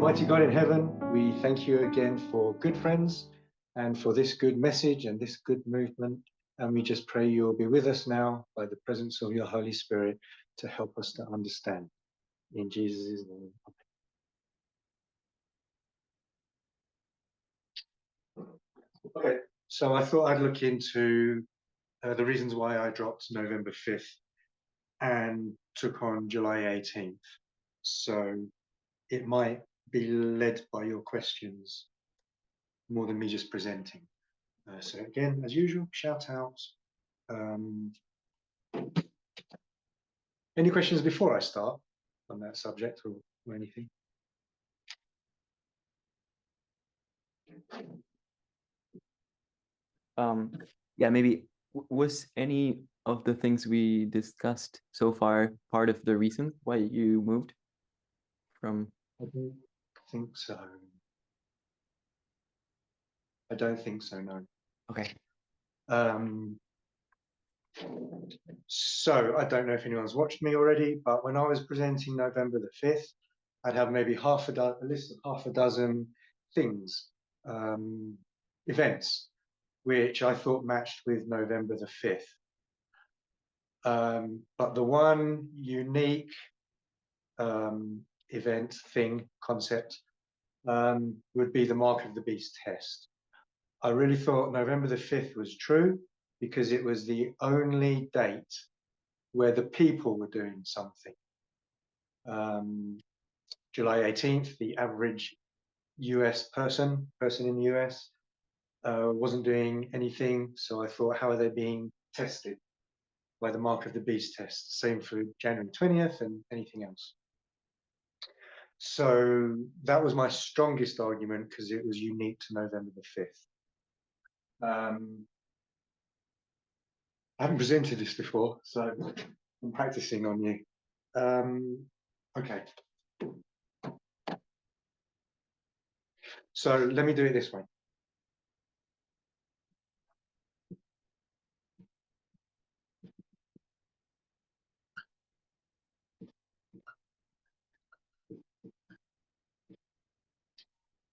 Almighty God in heaven, we thank you again for good friends and for this good message and this good movement. And we just pray you'll be with us now by the presence of your Holy Spirit to help us to understand. In Jesus' name. Okay, so I thought I'd look into the reasons why I dropped November 5th and took on July 18th. So it might be led by your questions more than me just presenting. So again, as usual, shout out. Any questions before I start on that subject or anything? Yeah, maybe was any of the things we discussed so far part of the reason why you moved from? I don't think so. I don't think so, no. Okay. So I don't know if anyone's watched me already, but when I was presenting November the 5th, I'd have maybe a list of half a dozen things, events, which I thought matched with November the 5th. But the one unique event, thing, concept would be the Mark of the Beast test. I really thought November the 5th was true because it was the only date where the people were doing something. July 18th, the average US person in the US, wasn't doing anything. So I thought, how are they being tested by the Mark of the Beast test? Same for January 20th and anything else. So that was my strongest argument because it was unique to November the 5th. I haven't presented this before, so I'm practicing on you. Okay. So let me do it this way.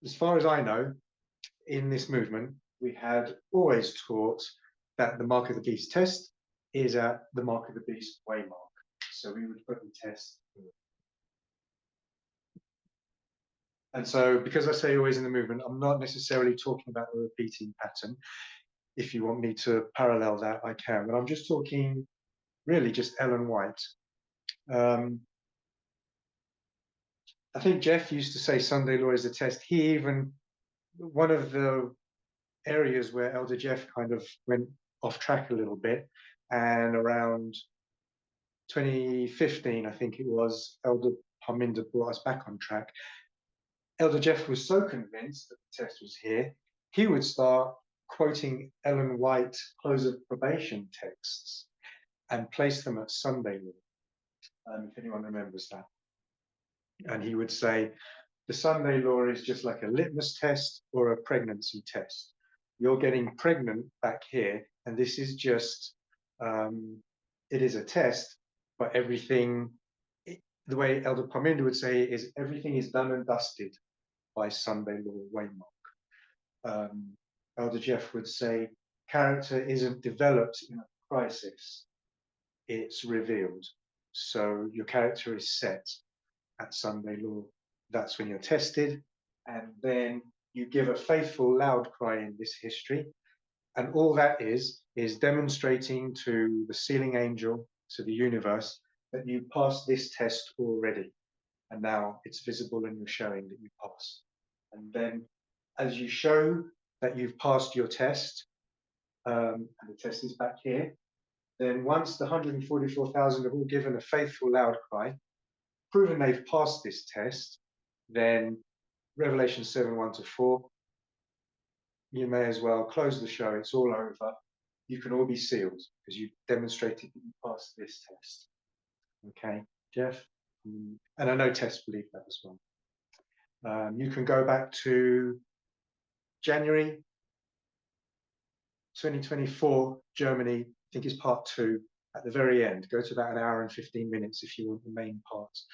As far as I know, in this movement, we had always taught that the Mark of the Beast test is at the Mark of the Beast waymark. So we would put the test here. And so because I say always in the movement, I'm not necessarily talking about a repeating pattern. If you want me to parallel that, I can. But I'm just talking really just Ellen White. I think Jeff used to say Sunday law is a test. He even, one of the areas where Elder Jeff kind of went off track a little bit, and around 2015, I think it was, Elder Parminder brought us back on track. Elder Jeff was so convinced that the test was here, he would start quoting Ellen White close of probation texts and place them at Sunday law, if anyone remembers that. And he would say, the Sunday law is just like a litmus test or a pregnancy test. You're getting pregnant back here, and this is just, it is a test, but everything, the way Elder Parminder would say is everything is done and dusted by Sunday law waymark. Elder Jeff would say character isn't developed in a crisis, it's revealed. So your character is set at Sunday law. That's when you're tested, and then you give a faithful loud cry in this history, and all that is demonstrating to the sealing angel, to the universe, that you passed this test already, and now it's visible and you're showing that you passed. And then as you show that you've passed your test, and the test is back here, then once the 144,000 have all given a faithful loud cry, proven they've passed this test, then Revelation 7:1-4, you may as well close the show. It's all over. You can all be sealed because you've demonstrated that you passed this test. Okay, Jeff? And I know Tess believed that as well. You can go back to January 2024, Germany, I think it's part 2, at the very end. Go to about 1 hour and 15 minutes if you want the main parts.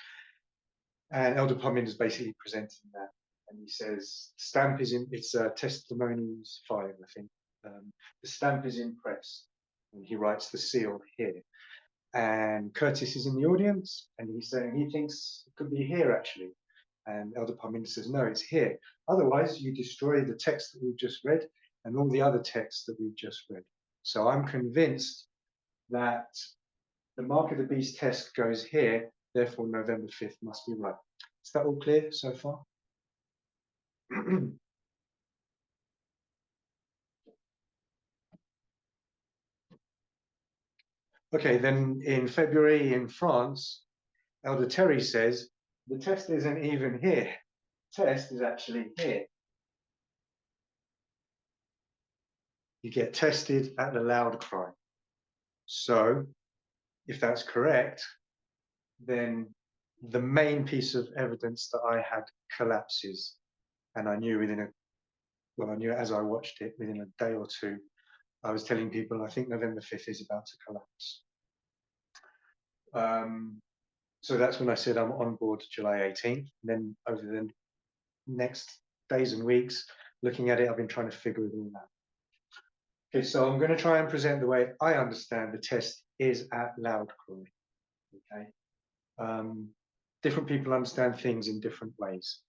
And Elder Parminder is basically presenting that. And he says, stamp is in, it's Testimonies 5, I think. The stamp is impressed. And he writes the seal here. And Curtis is in the audience, and he's saying he thinks it could be here actually. And Elder Parminder says, no, it's here. Otherwise, you destroy the text that we've just read and all the other texts that we've just read. So I'm convinced that the Mark of the Beast test goes here, therefore November 5th must be right. Is that all clear so far? Okay, then in February in France, Elder Terry says, the test isn't even here. The test is actually here. You get tested at the loud cry. So if that's correct, then the main piece of evidence that I had collapses. And I knew I knew as I watched it, within a day or two, I was telling people, I think November 5th is about to collapse. So that's when I said I'm on board July 18th. And then over the next days and weeks, looking at it, I've been trying to figure it all out. Okay, so I'm going to try and present the way I understand the test is at loud cry. Okay, different people understand things in different ways.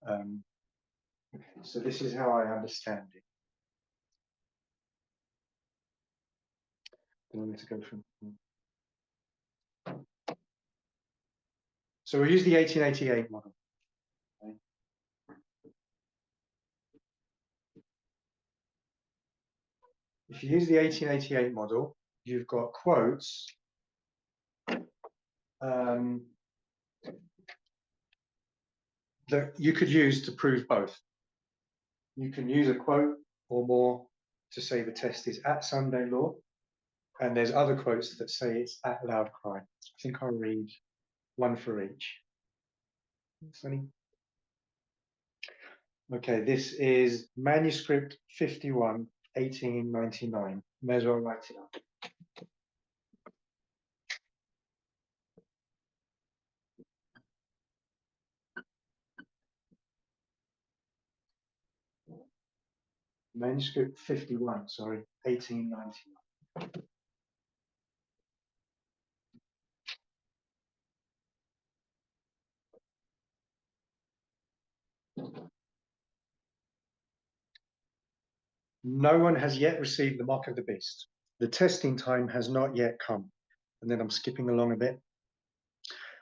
Okay, so this is how I understand it. I'm going to go from. So we use the 1888 model. Okay. If you use the 1888 model, you've got quotes that you could use to prove both. You can use a quote or more to say the test is at Sunday law, and there's other quotes that say it's at loud cry. I think I'll read one for each. Sunny? Okay, this is manuscript 51, 1899. May as well write it up. Manuscript 51, sorry, 1899. No one has yet received the mark of the beast. The testing time has not yet come. And then I'm skipping along a bit.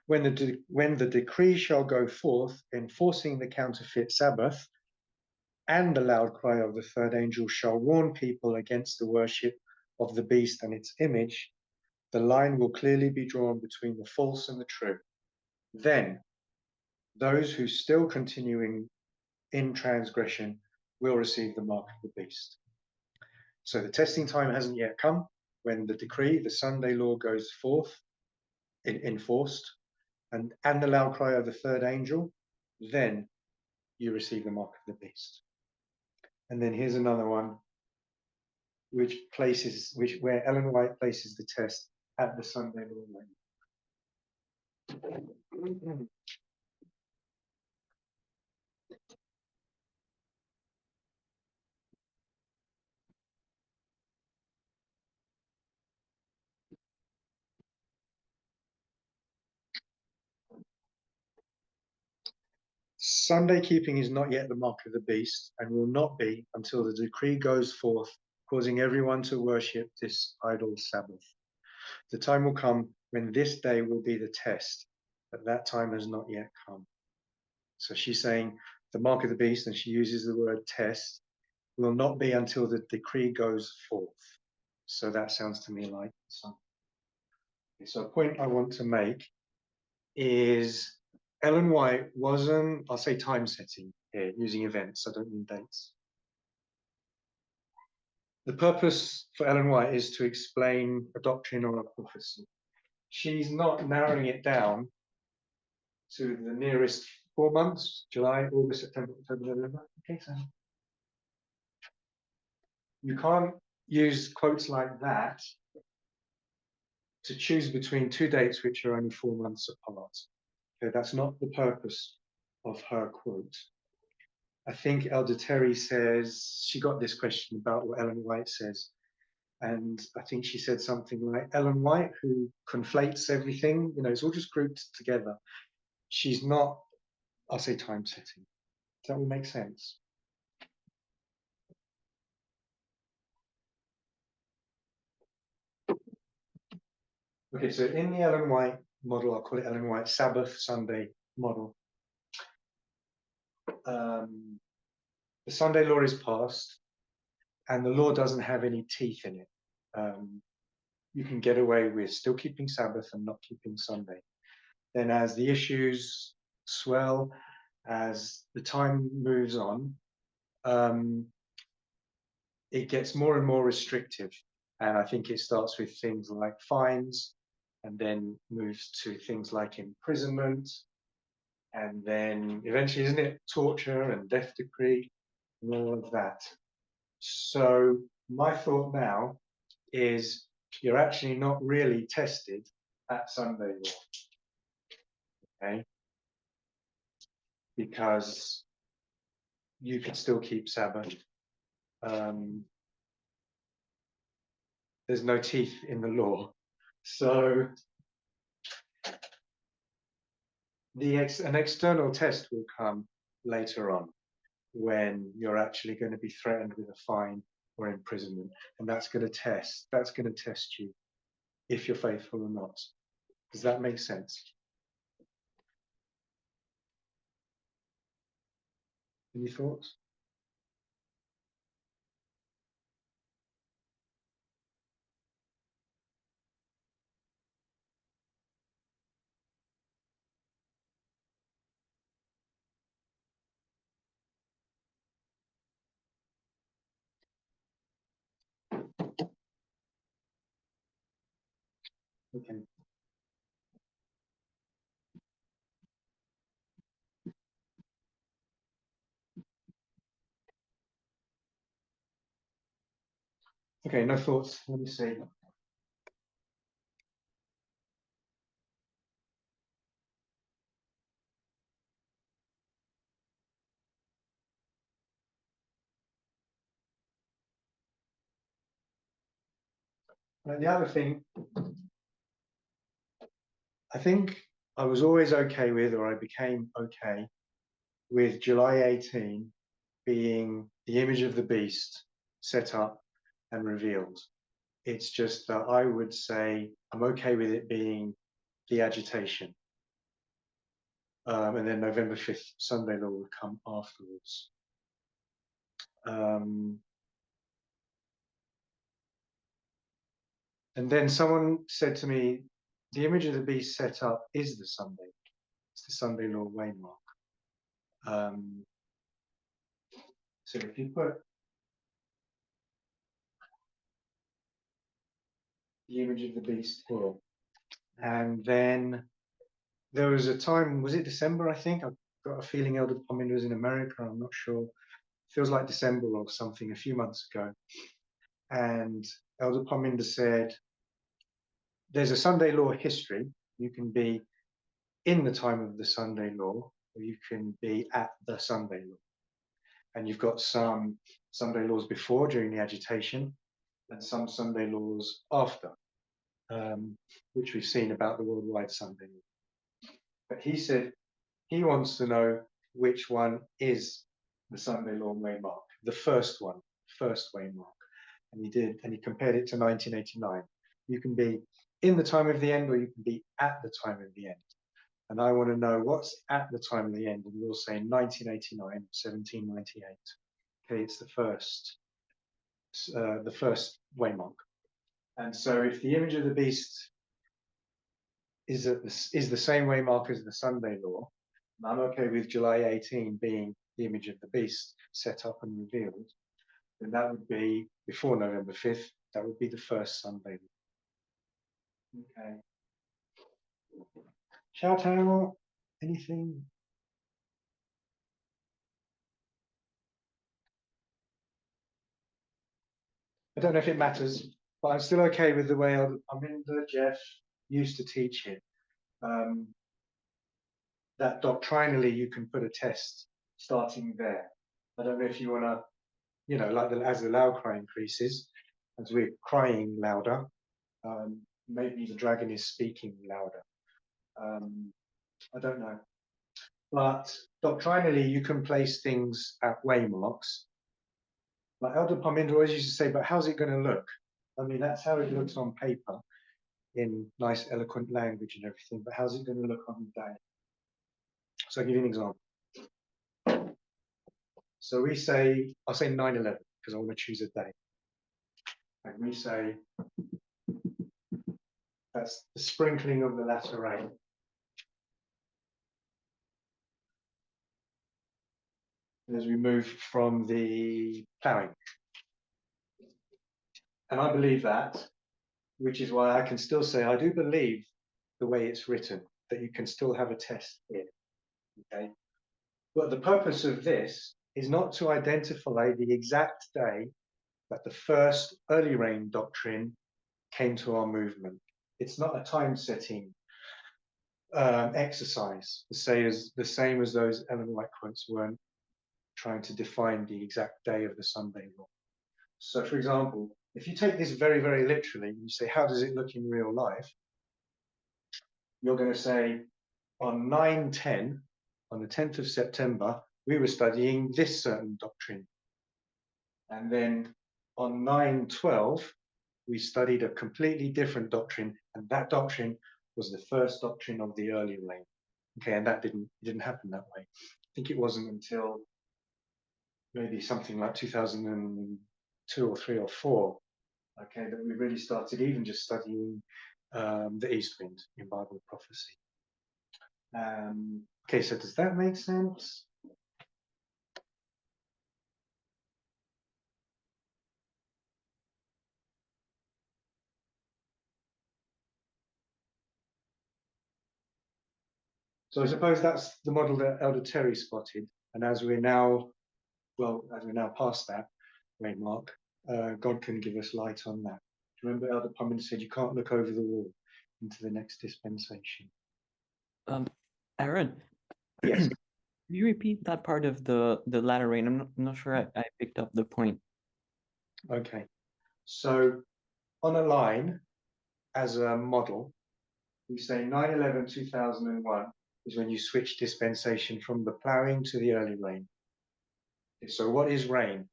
When the decree shall go forth, enforcing the counterfeit Sabbath, and the loud cry of the third angel shall warn people against the worship of the beast and its image, the line will clearly be drawn between the false and the true. Then those who still continuing in transgression will receive the mark of the beast. So the testing time hasn't yet come. When the decree, the Sunday law goes forth, enforced, and the loud cry of the third angel, then you receive the mark of the beast. And then here's another one, where Ellen White places the test at the Sunday law. Sunday keeping is not yet the mark of the beast, and will not be until the decree goes forth, causing everyone to worship this idol Sabbath. The time will come when this day will be the test, but that time has not yet come. So she's saying the mark of the beast, and she uses the word test, will not be until the decree goes forth. So that sounds to me like something. So a point I want to make is Ellen White wasn't, I'll say time setting here, using events, I don't mean dates. The purpose for Ellen White is to explain a doctrine or a prophecy. She's not narrowing it down to the nearest 4 months, July, August, September, October, November. Okay, so you can't use quotes like that to choose between two dates which are only 4 months apart. Okay, that's not the purpose of her quote. I think Elder Terry says she got this question about what Ellen White says. And I think she said something like Ellen White, who conflates everything, it's all just grouped together. She's not, I'll say, time setting. Does that all make sense? Okay, so in the Ellen White model, I'll call it Ellen White Sabbath Sunday model. The Sunday law is passed, and the law doesn't have any teeth in it. You can get away with still keeping Sabbath and not keeping Sunday. Then as the issues swell, as the time moves on, it gets more and more restrictive. And I think it starts with things like fines, and then moves to things like imprisonment, and then eventually, isn't it, torture and death decree and all of that. So my thought now is you're actually not really tested at Sunday law, okay? Because you can still keep Sabbath. There's no teeth in the law. So an external test will come later on when you're actually going to be threatened with a fine or imprisonment, and that's going to test you if you're faithful or not. Does that make sense? Any thoughts? Okay. Okay, no thoughts. Let me see. The other thing, I think I was always okay with, or I became okay with July 18 being the image of the beast set up and revealed. It's just that I would say I'm okay with it being the agitation. And then November 5th, Sunday law would come afterwards. And then someone said to me, the image of the beast set up is the Sunday. It's the Sunday law waymark. So if you put the image of the beast here, and then there was a time, was it December, I think? I've got a feeling Elder Pominder was in America, I'm not sure. Feels like December or something, a few months ago. And Elder Pominder said, there's a Sunday law history. You can be in the time of the Sunday law, or you can be at the Sunday law. And you've got some Sunday laws before, during the agitation, and some Sunday laws after, which we've seen about the worldwide Sunday law. But he said he wants to know which one is the Sunday law waymark, the first one, first waymark. And he compared it to 1989. You can be in the time of the end, or you can be at the time of the end. And I want to know what's at the time of the end, and we'll say 1989, 1798. Okay, it's the first waymark. And so if the image of the beast is the same waymark as the Sunday law, I'm okay with July 18 being the image of the beast set up and revealed, then that would be before November 5th, that would be the first Sunday law. Okay. Shout out, anything? I don't know if it matters, but I'm still okay with the way Jeff used to teach it. that doctrinally you can put a test starting there. I don't know if you want to, you know, like as the loud cry increases, as we're crying louder, maybe the dragon is speaking louder. I don't know. But doctrinally, you can place things at waymarks. Like Elder Parminder always used to say, but how's it going to look? I mean, that's how it looks on paper in nice, eloquent language and everything, but how's it going to look on the day? So I'll give you an example. So we say, I'll say 9/11 because I want to choose a day. And we say, that's the sprinkling of the latter rain. As we move from the ploughing. And I believe that, which is why I can still say I do believe the way it's written, that you can still have a test here. Okay. But the purpose of this is not to identify the exact day that the first early rain doctrine came to our movement. It's not a time setting exercise, the same as those Ellen White quotes weren't trying to define the exact day of the Sunday law. So, for example, if you take this very, very literally, you say, how does it look in real life? You're going to say, on 9/10, on the 10th of September, we were studying this certain doctrine. And then on 9/12, we studied a completely different doctrine, and that doctrine was the first doctrine of the early rain. Okay, and that didn't happen that way. I think it wasn't until maybe something like 2002 or 3 or 4, okay, that we really started even just studying the east wind in Bible prophecy. Okay, so does that make sense? So I suppose that's the model that Elder Terry spotted, and as we're now past that waymark, God can give us light on that. Remember, Elder Parminder said you can't look over the wall into the next dispensation. Aaron, Yes. can you repeat that part of the latter rain? I'm not sure I picked up the point. Okay. So on a line, as a model, we say 9/11/2001 is when you switch dispensation from the ploughing to the early rain. So what is rain?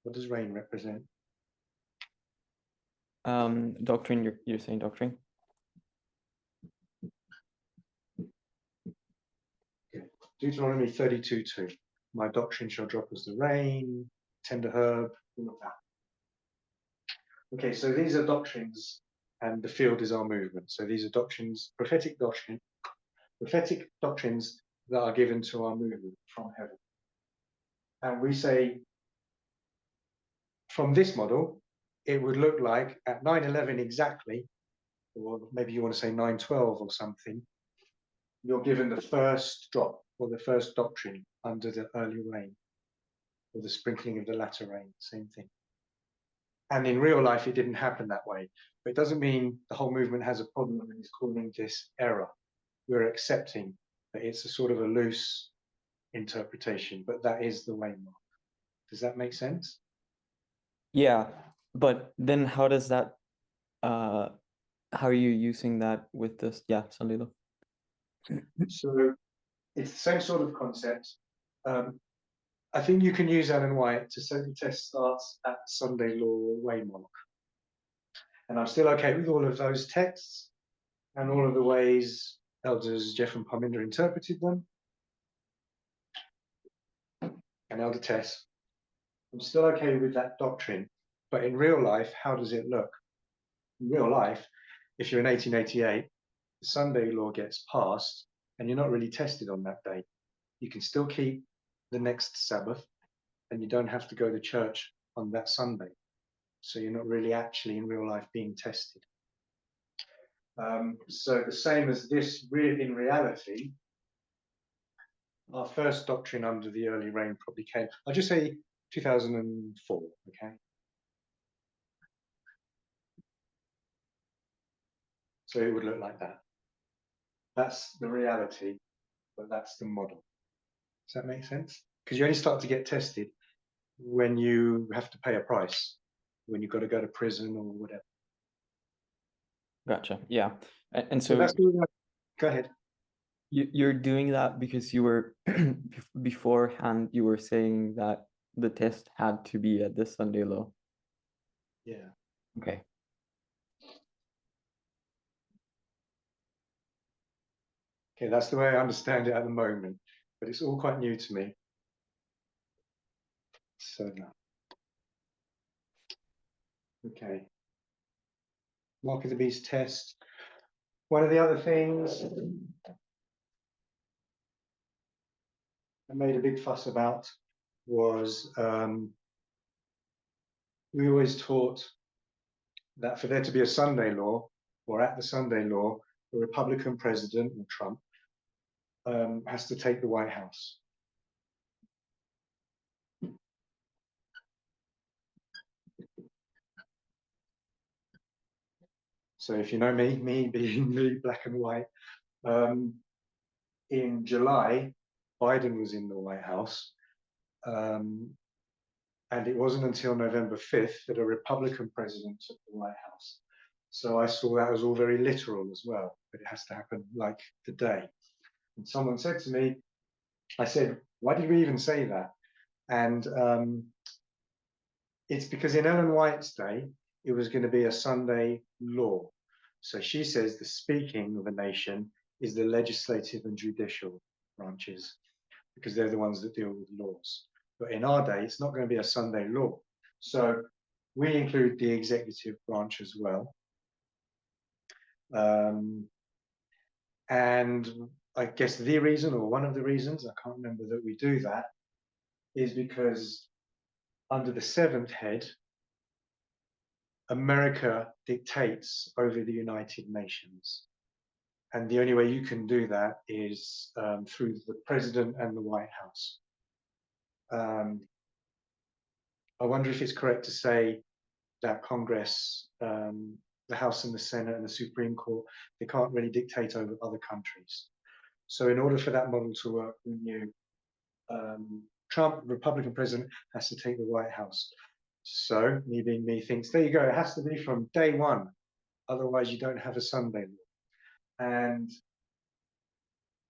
What does rain represent? Doctrine, you're saying doctrine? Okay. Deuteronomy 32:2. My doctrine shall drop as the rain, tender herb, all of that. Okay, so these are doctrines, and the field is our movement. So these are doctrines, prophetic doctrines that are given to our movement from heaven. And we say, from this model, it would look like at 9/11 exactly, or maybe you want to say 9/12 or something, you're given the first drop or the first doctrine under the early rain, or the sprinkling of the latter rain, same thing. And in real life, it didn't happen that way. But it doesn't mean the whole movement has a problem and is calling this error. We're accepting that it's a sort of a loose interpretation, but that is the waymark. Does that make sense? Yeah, but then how does that, how are you using that with this? Yeah, Sunday law. So it's the same sort of concept. I think you can use Ellen White to say the test starts at Sunday law waymark. And I'm still okay with all of those texts and all of the ways Elders Jeff and Parminder interpreted them. And Elder Tess, I'm still okay with that doctrine. But in real life, how does it look? In real life, if you're in 1888, the Sunday law gets passed and you're not really tested on that day. You can still keep the next Sabbath and you don't have to go to church on that Sunday. So you're not really actually in real life being tested. So the same as this, in reality, our first doctrine under the early rain probably came, I'll just say 2004, okay? So it would look like that. That's the reality. but that's the model. Does that make sense? Because you only start to get tested when you have to pay a price, when you've got to go to prison or whatever. Gotcha. Yeah. And So so that's go ahead. you're doing that because you were beforehand, you were saying that the test had to be at the Sunday law. Yeah. Okay. Okay, that's the way I understand it at the moment, but it's all quite new to me. So, okay. Mark of the Beast test. One of the other things I made a big fuss about was we always taught that for there to be a Sunday law, or at the Sunday law, the Republican president, or Trump, has to take the White House. So if you know me being really black and white, in July, Biden was in the White House. And it wasn't until November 5th that a Republican president took the White House. So I saw that as all very literal as well, but it has to happen like today. And someone said to me, I said, why did we even say that? And it's because in Ellen White's day, it was going to be a Sunday law. So she says the speaking of a nation is the legislative and judicial branches, because they're the ones that deal with laws. But in our day, it's not going to be a Sunday law. So we include the executive branch as well. And I guess the reason, or one of the reasons, I can't remember, that we do that is because under the seventh head, America dictates over the United Nations. And the only way you can do that is through the president and the White House. I wonder if it's correct to say that Congress, the House and the Senate and the Supreme Court, they can't really dictate over other countries. So in order for that model to work, we knew Trump, Republican president, has to take the White House. So me being me thinks, there you go, it has to be from day one. Otherwise you don't have a Sunday law. And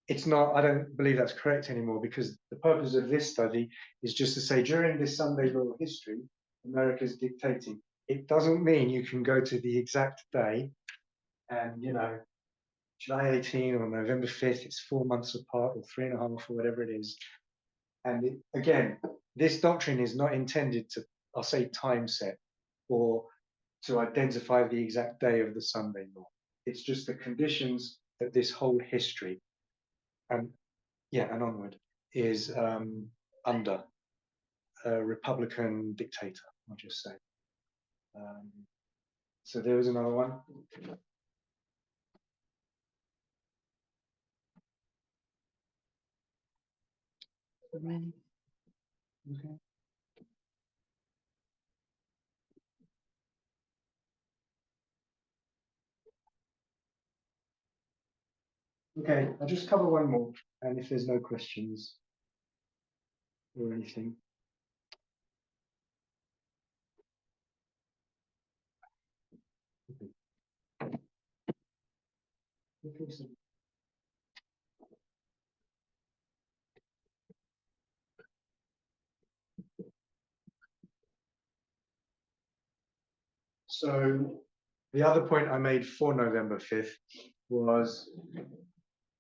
it's not, I don't believe that's correct anymore, because the purpose of this study is just to say during this Sunday law history, America's dictating. It doesn't mean you can go to the exact day and, you know, July 18 or November 5th, it's 4 months apart or 3.5 or whatever it is. And again, this doctrine is not intended to, I'll say, time set or to identify the exact day of the Sunday law. It's just the conditions that this whole history and onward is under a Republican dictator, I'll just say. So there was another one. Okay. Okay, I'll just cover one more, and if there's no questions or anything. Okay. Okay, so the other point I made for November 5th was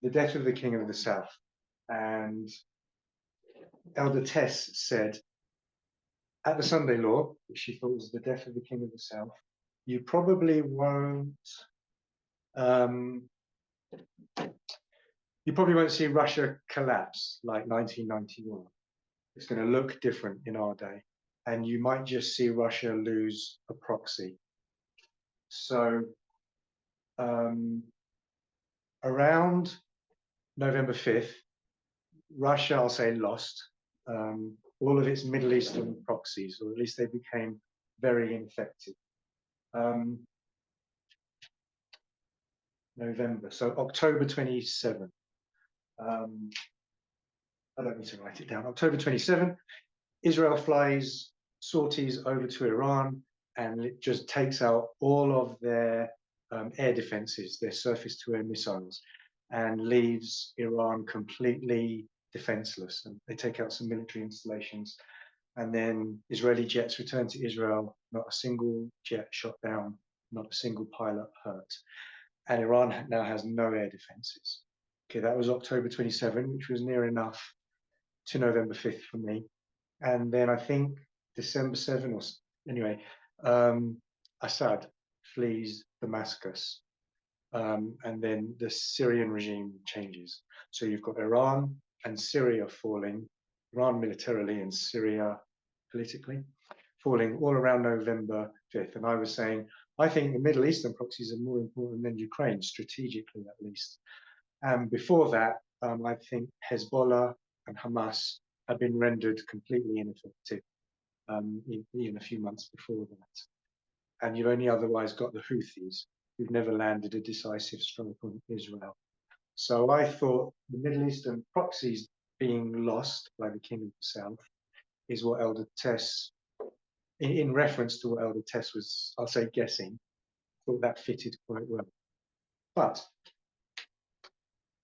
the death of the King of the South. And Elder Tess said, at the Sunday law, which she thought was the death of the King of the South, you probably won't see Russia collapse like 1991. It's going to look different in our day. And you might just see Russia lose a proxy. So around November 5th, Russia, I'll say, lost all of its Middle Eastern proxies, or at least they became very infected. November, so October 27th. I don't need to write it down. October 27, Israel flies sorties over to Iran, and it just takes out all of their air defenses, their surface-to-air missiles, and leaves Iran completely defenseless. And they take out some military installations, and then Israeli jets return to Israel, not a single jet shot down, not a single pilot hurt. And Iran now has no air defenses. Okay, that was October 27, which was near enough to November 5th for me. And then I think December 7 or anyway, Assad flees Damascus. And then the Syrian regime changes. So you've got Iran and Syria falling, Iran militarily and Syria politically, falling all around November 5th. And I was saying, I think the Middle Eastern proxies are more important than Ukraine, strategically at least. And before that, I think Hezbollah and Hamas have been rendered completely ineffective in a few months before that. And you've only otherwise got the Houthis, who've never landed a decisive strike on Israel. So I thought the Middle Eastern proxies being lost by the King of the South is what Elder Tess, in reference to what Elder Tess was, I'll say, guessing, thought that fitted quite well. But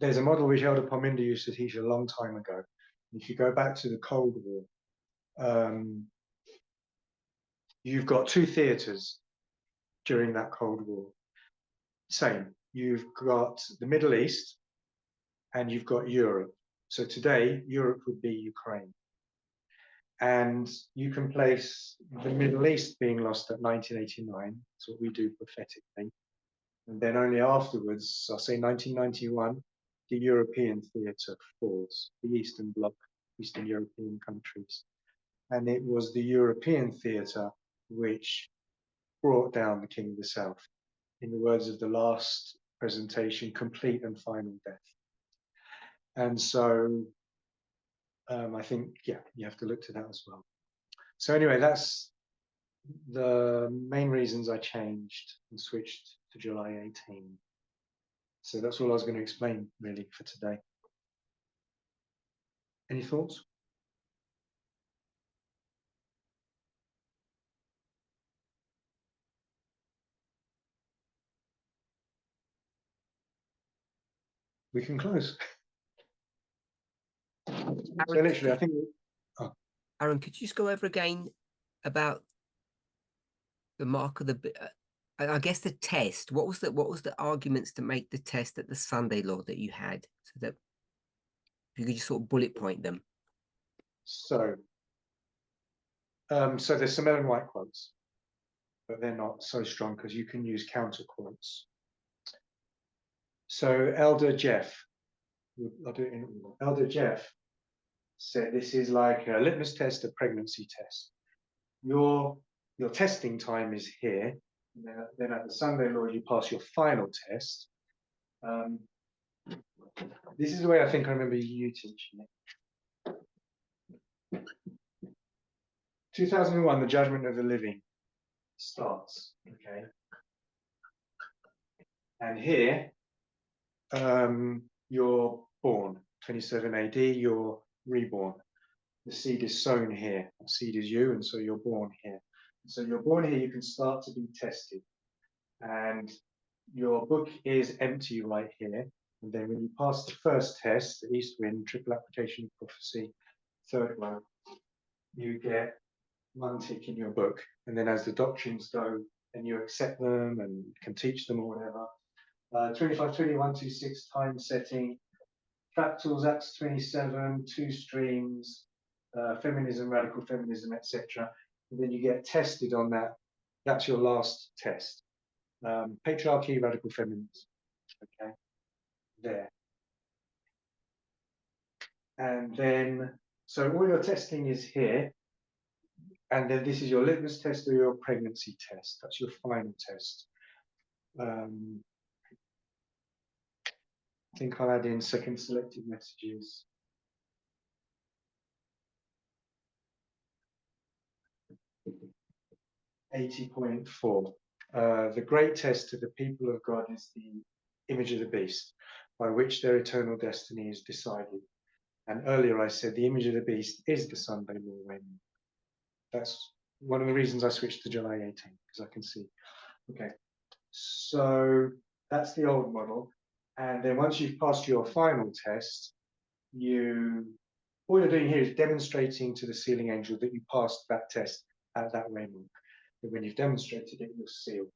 there's a model which Elder Parminder used to teach a long time ago. If you go back to the Cold War, you've got two theatres during that Cold War. Same, you've got the Middle East and you've got Europe. So today, Europe would be Ukraine. And you can place the Middle East being lost at 1989. That's what we do prophetically. And then only afterwards, I'll say 1991, the European theatre falls, the Eastern Bloc, Eastern European countries. And it was the European theatre which brought down the King of the South. In the words of the last presentation, complete and final death. And so I think, yeah, you have to look to that as well. So anyway, that's the main reasons I changed and switched to July 18. So that's all I was going to explain really for today. Any thoughts? We can close. So literally, I think. Aaron, could you just go over again about the mark of the? I guess the test. What was the arguments to make the test at the Sunday law that you had? So that if you could just sort of bullet point them. So, so there's some Ellen White quotes, but they're not so strong because you can use counter quotes. So Elder Jeff, I'll do it in order. Elder Jeff said this is like a litmus test, a pregnancy test. Your testing time is here. Then at the Sunday law, you pass your final test. This is the way I think I remember you teaching it. 2001, the judgment of the living starts, okay? And here, you're born, 27 AD, you're reborn. The seed is sown here. The seed is you, and so you're born here. And so you're born here, you can start to be tested. And your book is empty right here. And then when you pass the first test, the East Wind, triple application of prophecy, third one, you get one tick in your book. And then as the doctrines go, and you accept them and can teach them or whatever. 25, 21, 26, time setting, fractals, Acts 27, two streams, feminism, radical feminism, etc. And then you get tested on that. That's your last test. Patriarchy, radical feminism. Okay, there. And then, so all your testing is here. And then this is your litmus test or your pregnancy test. That's your final test. I think I'll add in second selected messages. .4. The great test to the people of God is the image of the beast. by which their eternal destiny is decided. And earlier I said the image of the beast is the Sunday law waymark. That's one of the reasons I switched to July 18, because I can see. Okay, so that's the old model. And then once you've passed your final test, all you're doing here is demonstrating to the sealing angel that you passed that test at that waymark. But when you've demonstrated it, you're sealed.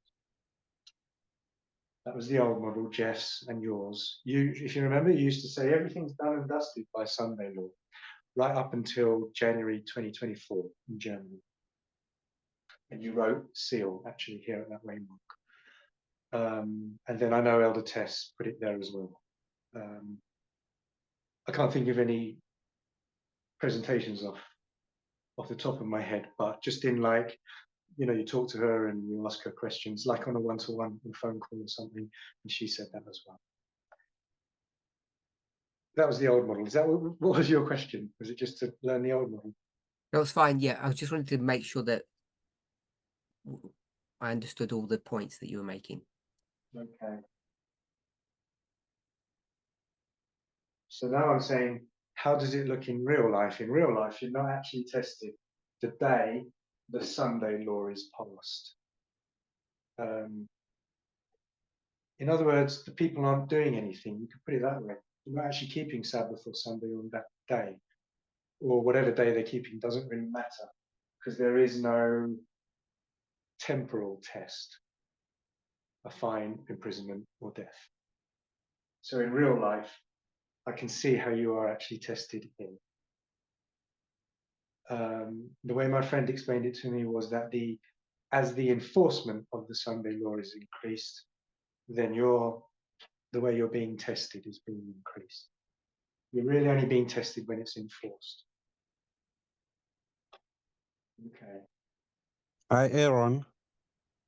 That was the old model, Jeff's and yours. If you remember, you used to say everything's done and dusted by Sunday law, right up until January 2024 in Germany. And you wrote seal actually here at that waymark. And then I know Elder Tess put it there as well. I can't think of any presentations off the top of my head, but just in like, you know, you talk to her and you ask her questions, like on a one-to-one phone call or something, and she said that as well. That was the old model. Is that what was your question? Was it just to learn the old model? That was fine. Yeah, I just wanted to make sure that I understood all the points that you were making. Okay. So now I'm saying, how does it look in real life? In real life, you're not actually tested the day the Sunday law is passed. In other words, the people aren't doing anything. You could put it that way. They're not actually keeping Sabbath or Sunday on that day, or whatever day they're keeping doesn't really matter, because there is no temporal test, a fine, imprisonment, or death. So in real life, I can see how you are actually tested in. The way my friend explained it to me was that as the enforcement of the Sunday law is increased, then the way you're being tested is being increased. You're really only being tested when it's enforced. Okay. Hi, Aaron.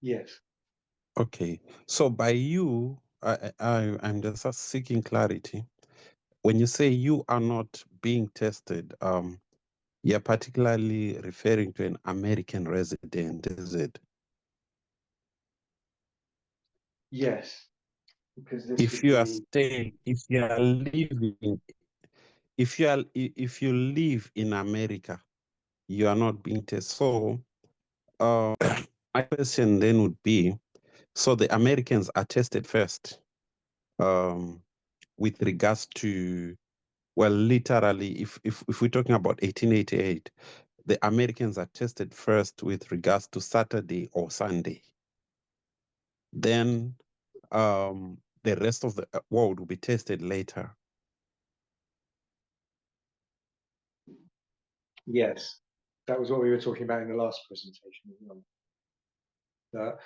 Yes. Okay. So by you, I'm just seeking clarity. When you say you are not being tested, you're particularly referring to an American resident, is it? Yes. Because this If would you are be staying, if you are living, if you live in America, you are not being tested. So, my question then would be, so the Americans are tested first, with regards to, well, literally, if we're talking about 1888, the Americans are tested first with regards to Saturday or Sunday. Then the rest of the world will be tested later. yes. That was what we were talking about in the last presentation as well.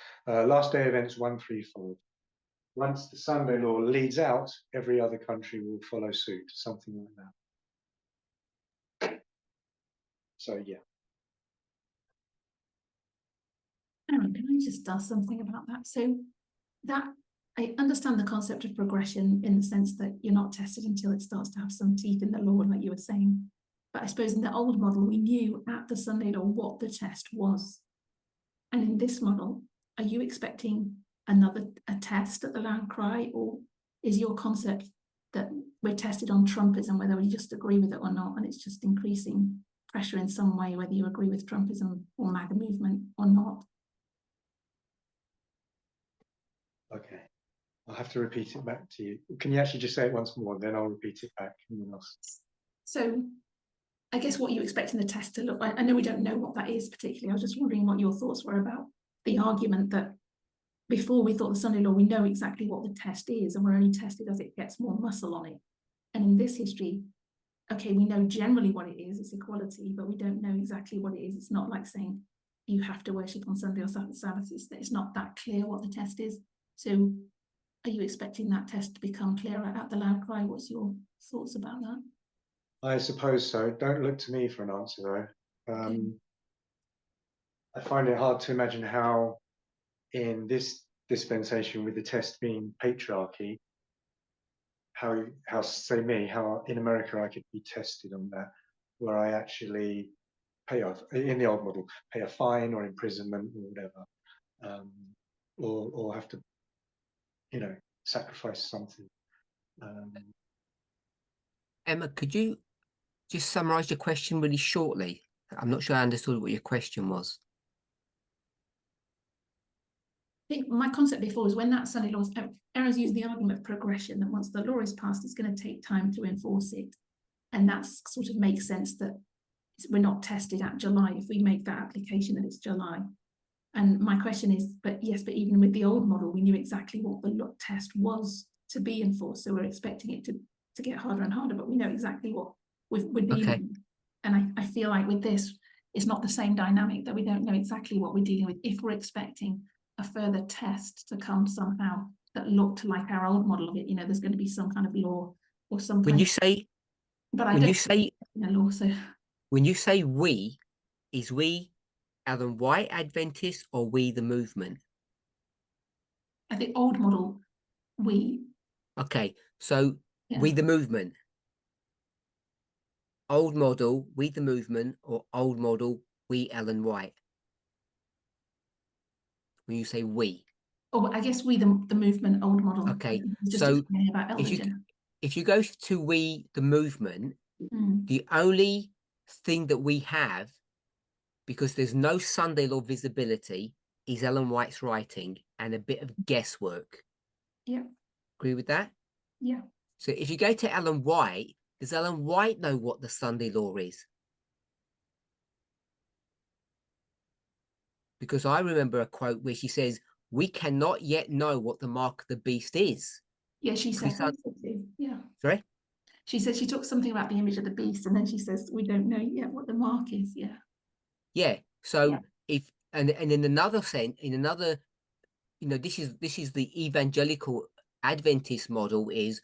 Last day events 1, 3, 4. Once the Sunday law leads out, every other country will follow suit, something like that. So yeah. Aaron, can I just ask something about that? So that I understand the concept of progression in the sense that you're not tested until it starts to have some teeth in the law, like you were saying. But I suppose in the old model, we knew at the Sunday law what the test was. And in this model, are you expecting a test at the land cry, or is your concept that we're tested on Trumpism, whether we just agree with it or not, and it's just increasing pressure in some way, whether you agree with Trumpism or MAGA movement or not? Okay. I'll have to repeat it back to you. Can you actually just say it once more, then I'll repeat it back. So I guess what you expect in the test to look like, I know we don't know what that is particularly. I was just wondering what your thoughts were about the argument that before we thought the Sunday law, we know exactly what the test is, and we're only tested as it gets more muscle on it. And in this history, okay, we know generally what it is, it's equality, but we don't know exactly what it is. It's not like saying you have to worship on Sunday or Sabbath. It's not that clear what the test is. So are you expecting that test to become clearer at the loud cry? What's your thoughts about that? I suppose so. Don't look to me for an answer though. Okay. I find it hard to imagine how in this dispensation with the test being patriarchy, how in America I could be tested on that, where I actually pay off in the old model, pay a fine or imprisonment or whatever, or have to, sacrifice something. Emma, could you just summarize your question really shortly? I'm not sure I understood what your question was. I think my concept before was when that Sunday law, Aaron's used the argument of progression, that once the law is passed, it's going to take time to enforce it. And that sort of makes sense that we're not tested at July if we make that application that it's July. And my question is, but even with the old model, we knew exactly what the look test was to be enforced. So we're expecting it to get harder and harder, but we know exactly what we're dealing with. And I feel like with this, it's not the same dynamic, that we don't know exactly what we're dealing with if we're expecting a further test to come somehow that looked like our old model of it. You know, there's going to be some kind of law or some When kind you of, say, but I when don't you say, think law. So when you say we, is we Ellen White Adventists or we the movement? I think old model, we. Okay, so Yeah. we the movement. Old model, we the movement, or old model, we Ellen White? When you say we. Oh, I guess we the movement, old model. Okay, Just so explaining about Elder Jeff. if you go to we the movement, the only thing that we have, because there's no Sunday law visibility, is Ellen White's writing and a bit of guesswork. Yeah. Agree with that? Yeah. So if you go to Ellen White, does Ellen White know what the Sunday law is? Because I remember a quote where she says, "We cannot yet know what the mark of the beast is." Yeah, she said that. Yeah. Sorry? She said she took something about the image of the beast, and then she says, "We don't know yet what the mark is." Yeah. Yeah. So Yeah. if and in another sense, in another, this is the evangelical Adventist model, is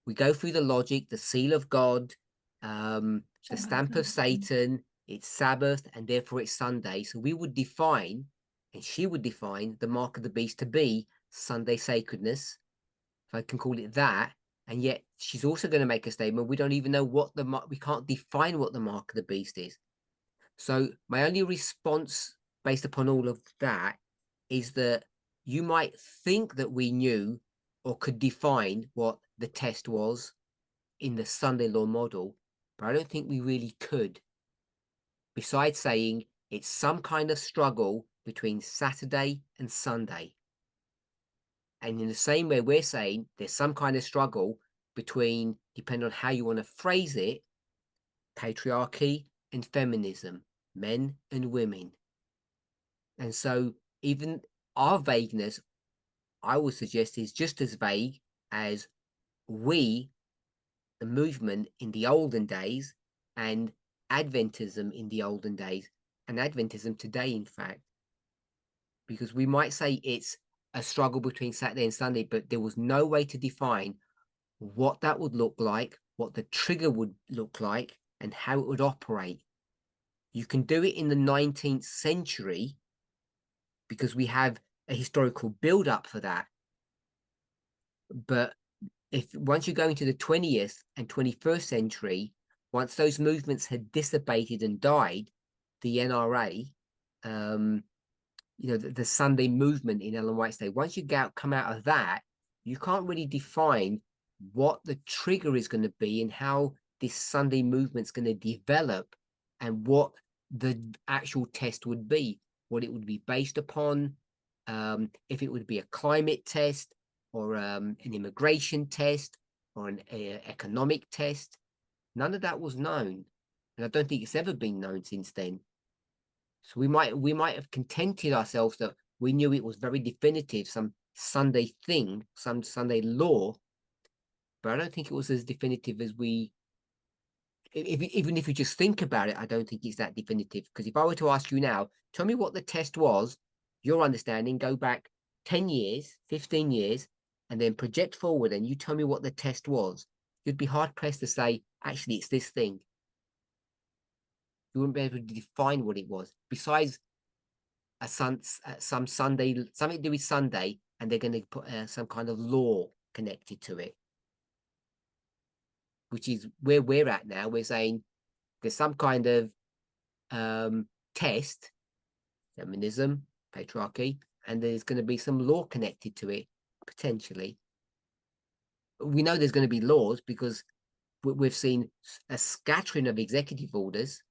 we go through the logic, the seal of God, the stamp of Satan, it's Sabbath, and therefore it's Sunday. So we would define, and she would define, the mark of the beast to be Sunday sacredness, if I can call it that. And yet she's also going to make a statement, we don't even know what we can't define what the mark of the beast is. So my only response based upon all of that is that you might think that we knew or could define what the test was in the Sunday law model, but I don't think we really could. Besides saying it's some kind of struggle between Saturday and Sunday. And in the same way, we're saying there's some kind of struggle between, depending on how you want to phrase it, patriarchy and feminism, men and women. And so even our vagueness, I would suggest, is just as vague as we, the movement in the olden days, and Adventism in the olden days, and Adventism today, in fact. Because we might say it's a struggle between Saturday and Sunday, but there was no way to define what that would look like, what the trigger would look like, and how it would operate. You can do it in the 19th century because we have a historical build-up for that. But once you go into the 20th and 21st century, once those movements had dissipated and died, the NRA, the Sunday movement in Ellen White's day, once you come out of that, you can't really define what the trigger is going to be and how this Sunday movement's going to develop and what the actual test would be, what it would be based upon, if it would be a climate test or an immigration test or an economic test. None of that was known, and I don't think it's ever been known since then. So we might have contented ourselves that we knew it was very definitive, some Sunday thing, some Sunday law, but I don't think it was as definitive as even if you just think about it, I don't think it's that definitive. Because if I were to ask you now, tell me what the test was, your understanding, go back 10 years, 15 years, and then project forward, and you tell me what the test was, you'd be hard pressed to say, actually, it's this thing. You wouldn't be able to define what it was. Besides some Sunday, something to do with Sunday, and they're going to put some kind of law connected to it, which is where we're at now. We're saying there's some kind of test, feminism, patriarchy, and there's going to be some law connected to it, potentially. we know there's going to be laws because we've seen a scattering of executive orders,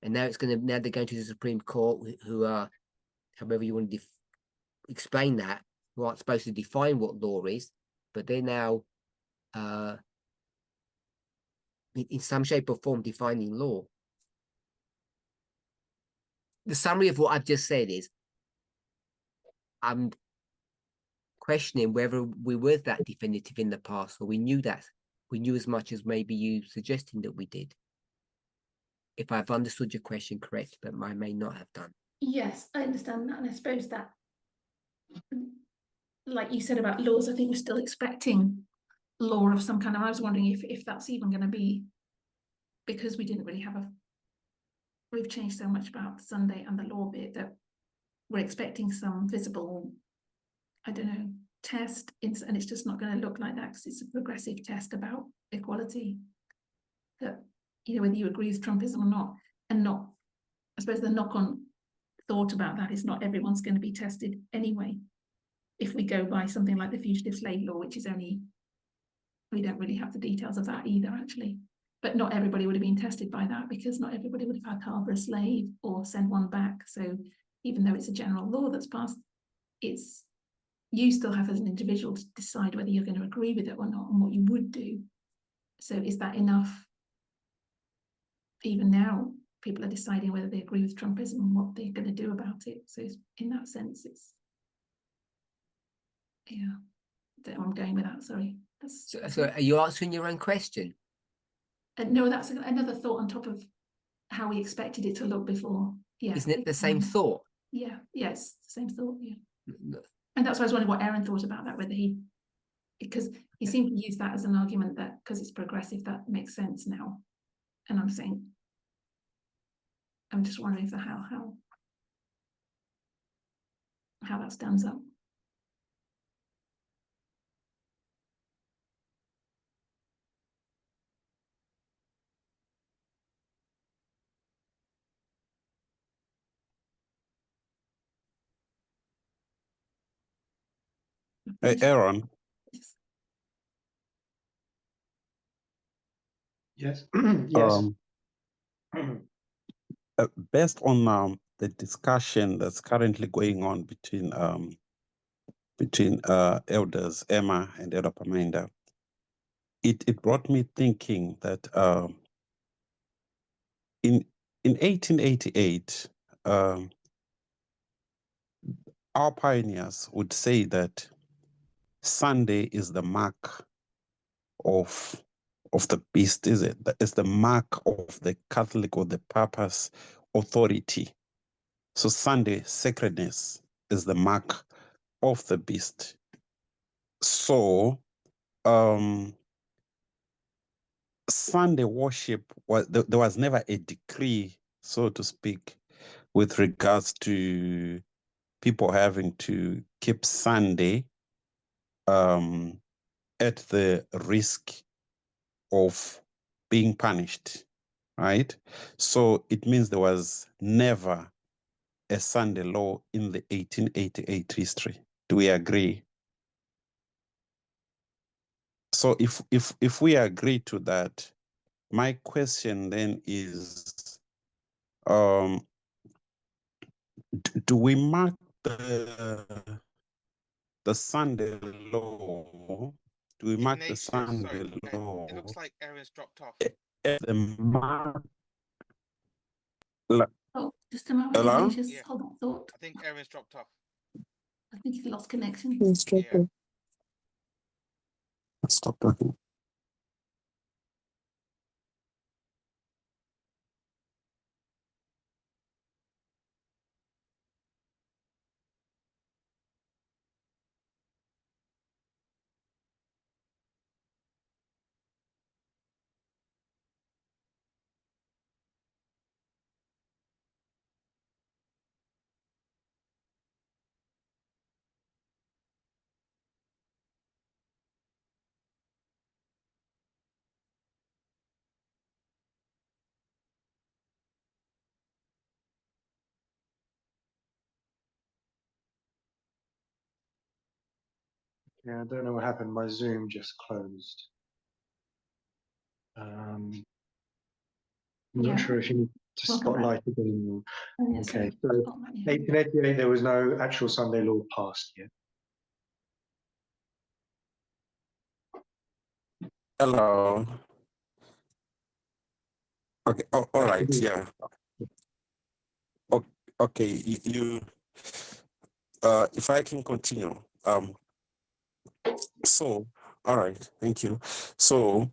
and now now they're going to the Supreme Court, who are, however you want to explain that, who aren't supposed to define what law is, but they're now in some shape or form defining law. The summary of what I've just said is, I'm questioning whether we were that definitive in the past, or we knew as much as maybe you suggesting that we did. If I've understood your question correct, but I may not have done. Yes, I understand that, and I suppose that, like you said about laws, I think we're still expecting law of some kind. And I was wondering if that's even going to be, because we didn't really have we've changed so much about Sunday and the law bit, that we're expecting some visible, I don't know, test, and it's just not going to look like that because it's a progressive test about equality. That, you know, whether you agree with Trumpism or not, and not, I suppose the knock-on thought about that is not everyone's going to be tested anyway. If we go by something like the fugitive slave law, which is only, we don't really have the details of that either, actually. But not everybody would have been tested by that, because not everybody would have had to harbour a slave or send one back. So even though it's a general law that's passed, it's, you still have as an individual to decide whether you're going to agree with it or not, and what you would do. So is that enough? Even now, people are deciding whether they agree with Trumpism and what they're going to do about it. So in that sense, it's, yeah, I'm going with that, sorry. So are you answering your own question? No, that's another thought on top of how we expected it to look before. Yeah. Isn't it the same thought? Yeah, yes, the same thought, yeah. No. And that's why I was wondering what Aaron thought about that, whether because he seemed to use that as an argument that because it's progressive, that makes sense now. And I'm saying, I'm just wondering if how that stands up. Aaron, Yes. Yes. based on the discussion that's currently going on between elders Emma and Elder Paminda, it brought me thinking that in 1888, our pioneers would say that Sunday is the mark of the beast, is it? That is the mark of the Catholic or the Papa's authority. So Sunday sacredness is the mark of the beast. So Sunday worship there was never a decree, so to speak, with regards to people having to keep Sunday at the risk of being punished, right? So it means there was never a Sunday law in the 1888 history. Do we agree? So if we agree to that, my question then is, do we mark the Sunday law? Do we mark the Ignatius, Sunday sorry, law it looks like Aaron's dropped off. as the mark? Oh, just a moment, Hello? Ignatius, Yeah. hold that thought. I think Aaron's dropped off. I think he lost connection. Yeah. Stop talking. Yeah, I don't know what happened. My Zoom just closed. I'm Yeah. not sure if you need to Welcome back. spotlight again. Oh, yeah, sorry. Okay, so Spotlight, yeah. 1888, there was no actual Sunday law passed yet. Hello. Okay. Oh, all right. Yeah. Okay. You. If I can continue. So, all right. Thank you. So,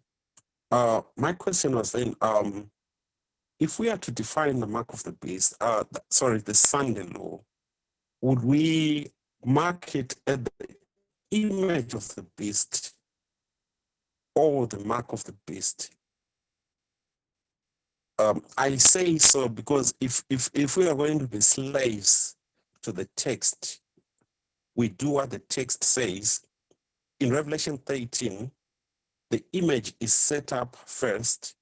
my question was then, if we are to define the mark of the beast, the Sunday law, would we mark it at the image of the beast or the mark of the beast? I say so because if we are going to be slaves to the text, we do what the text says. In Revelation 13, the image is set up first,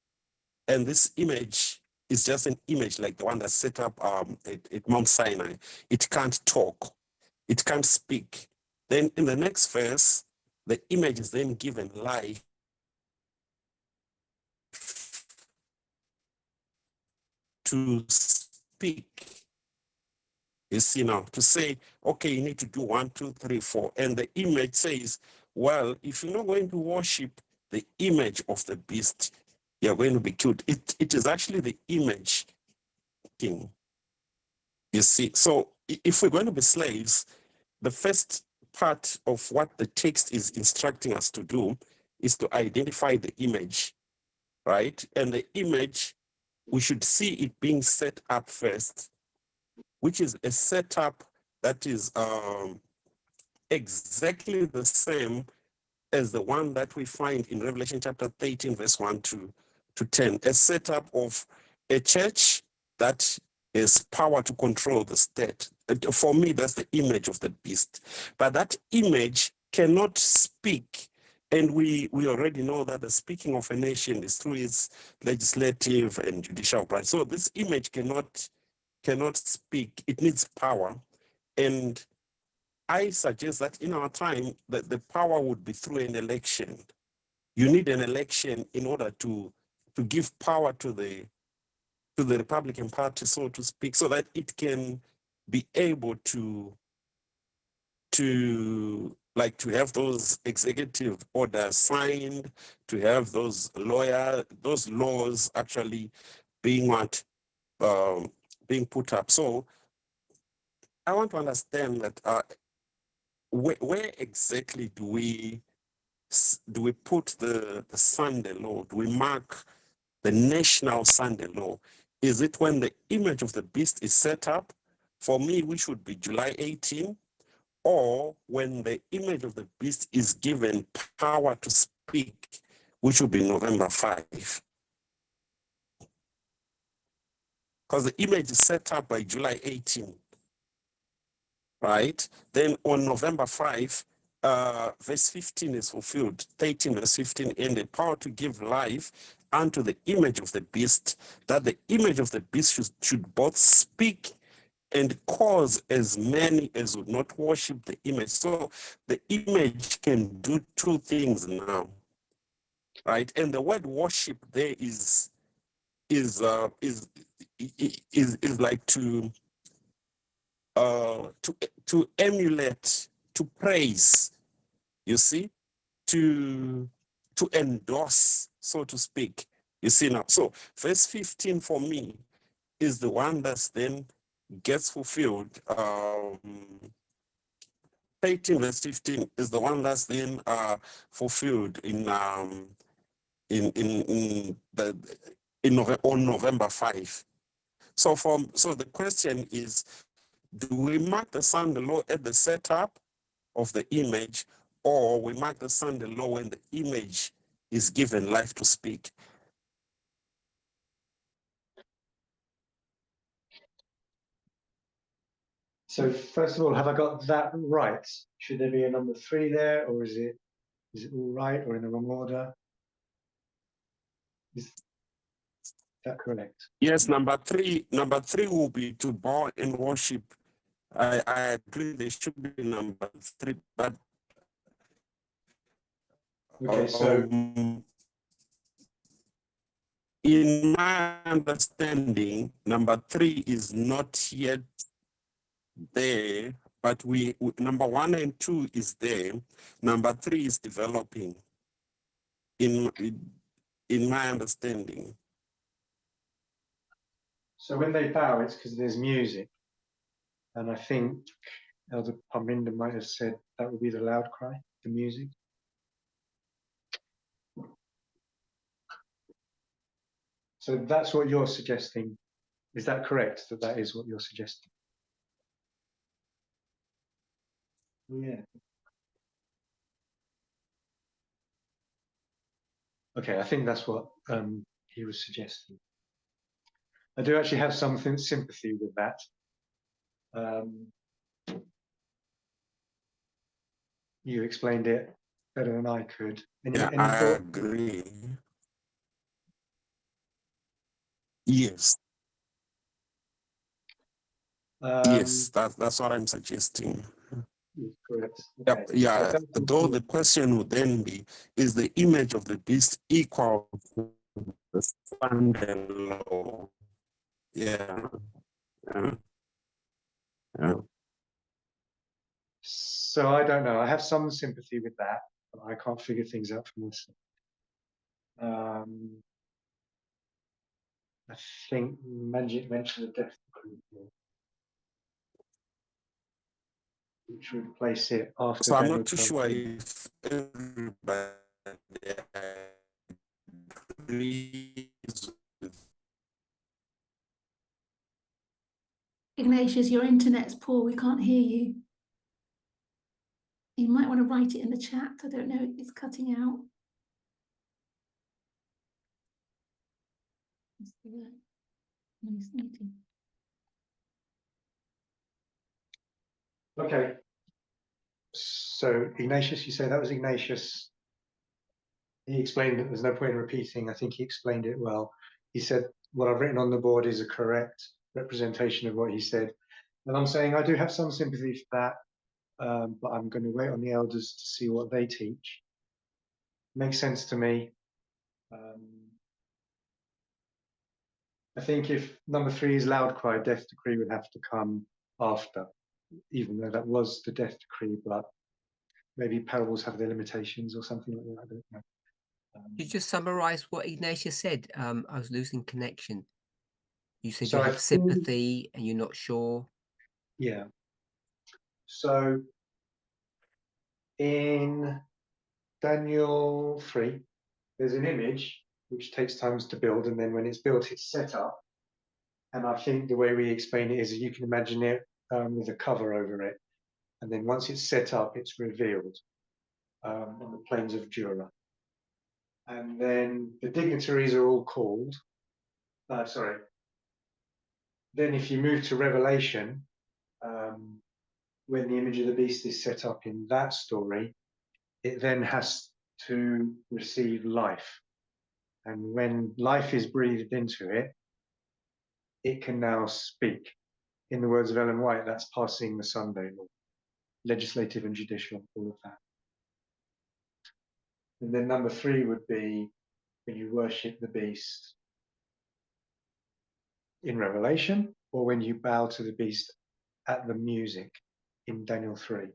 and this image is just an image like the one that's set up at Mount Sinai. It can't talk, it can't speak. Then in the next verse, the image is then given life to speak. You see now, to say, okay, you need to do 1, 2, 3, 4. And the image says, well, if you're not going to worship the image of the beast, you're going to be killed. It is actually the image thing. You see, so if we're going to be slaves, the first part of what the text is instructing us to do is to identify the image, right? And the image, we should see it being set up first, which is a setup that is exactly the same as the one that we find in Revelation chapter 13, verse 1 to 10, a setup of a church that has power to control the state. For me, that's the image of the beast. But that image cannot speak. And we already know that the speaking of a nation is through its legislative and judicial branch. So this image cannot speak. It needs power. And I suggest that in our time, that the power would be through an election. You need an election in order to give power to the Republican Party, so to speak, so that it can be able to have those executive orders signed, to have those laws actually being being put up. So I want to understand that where exactly do we put the Sunday law? Do we mark the national Sunday law? Is it when the image of the beast is set up? For me, we should be July 18, or when the image of the beast is given power to speak, which will be November 5. Because the image is set up by July 18, right? Then on November 5, verse 15 is fulfilled. 13 verse 15, and the power to give life unto the image of the beast, that the image of the beast should both speak and cause as many as would not worship the image. So the image can do two things now, right? And the word worship there is like to emulate, to praise, you see, to endorse, so to speak. You see now. So verse 15 for me is the one that's then gets fulfilled. 18 verse 15 is the one that's then fulfilled on November 5. So the question is, do we mark the Sunday law at the setup of the image, or we mark the Sunday law when the image is given life to speak? So first of all, have I got that right? Should there be a number 3 there, or is it all right or in the wrong order? Is that correct? Yes, number three will be to bow and worship. I agree there should be number 3, but Okay, so in my understanding, number 3 is not yet there, but number 1 and 2 is there. Number 3 is developing. In my understanding. so when they bow, it's because there's music, and I think Elder Parminder might have said that would be the loud cry, the music. So that's what you're suggesting. Is that correct? That is what you're suggesting? Yeah. Okay, I think that's what he was suggesting. I do actually have some sympathy with that. You explained it better than I could. Any I thought? agree. Yes. Yes, that's what I'm suggesting. Correct. Yep. Okay. Yeah. That's Though the question would then be, is the image of the beast equal to the son-in-law? Yeah. Yeah. So I don't know. I have some sympathy with that, but I can't figure things out for myself. I think Manjit mentioned the death decree here, which would place it after So I'm Daniel not too 12. sure if everybody agrees with. Ignatius, your internet's poor. We can't hear you. You might want to write it in the chat. I don't know. It's cutting out. Nice meeting. Okay. So Ignatius, you say that was Ignatius. He explained that there's no point in repeating. I think he explained it well. He said what I've written on the board is a correct representation of what he said. And I'm saying I do have some sympathy for that, but I'm going to wait on the elders to see what they teach. Makes sense to me. I think if number 3 is loud cry, death decree would have to come after, even though that was the death decree, but maybe parables have their limitations or something like that. I don't know. You just summarize what Ignatius said. I was losing connection. You said So you I have think- sympathy and you're not sure. Yeah. So in Daniel 3, there's an image which takes time to build, and then when it's built, it's set up. And I think the way we explain it is you can imagine it with a cover over it. And then once it's set up, it's revealed on the plains of Dura. And then the dignitaries are all called. Then if you move to Revelation, when the image of the beast is set up in that story, it then has to receive life. And when life is breathed into it, it can now speak. In the words of Ellen White, that's passing the Sunday law, legislative and judicial, all of that. And then number 3 would be when you worship the beast in Revelation, or when you bow to the beast at the music in Daniel 3.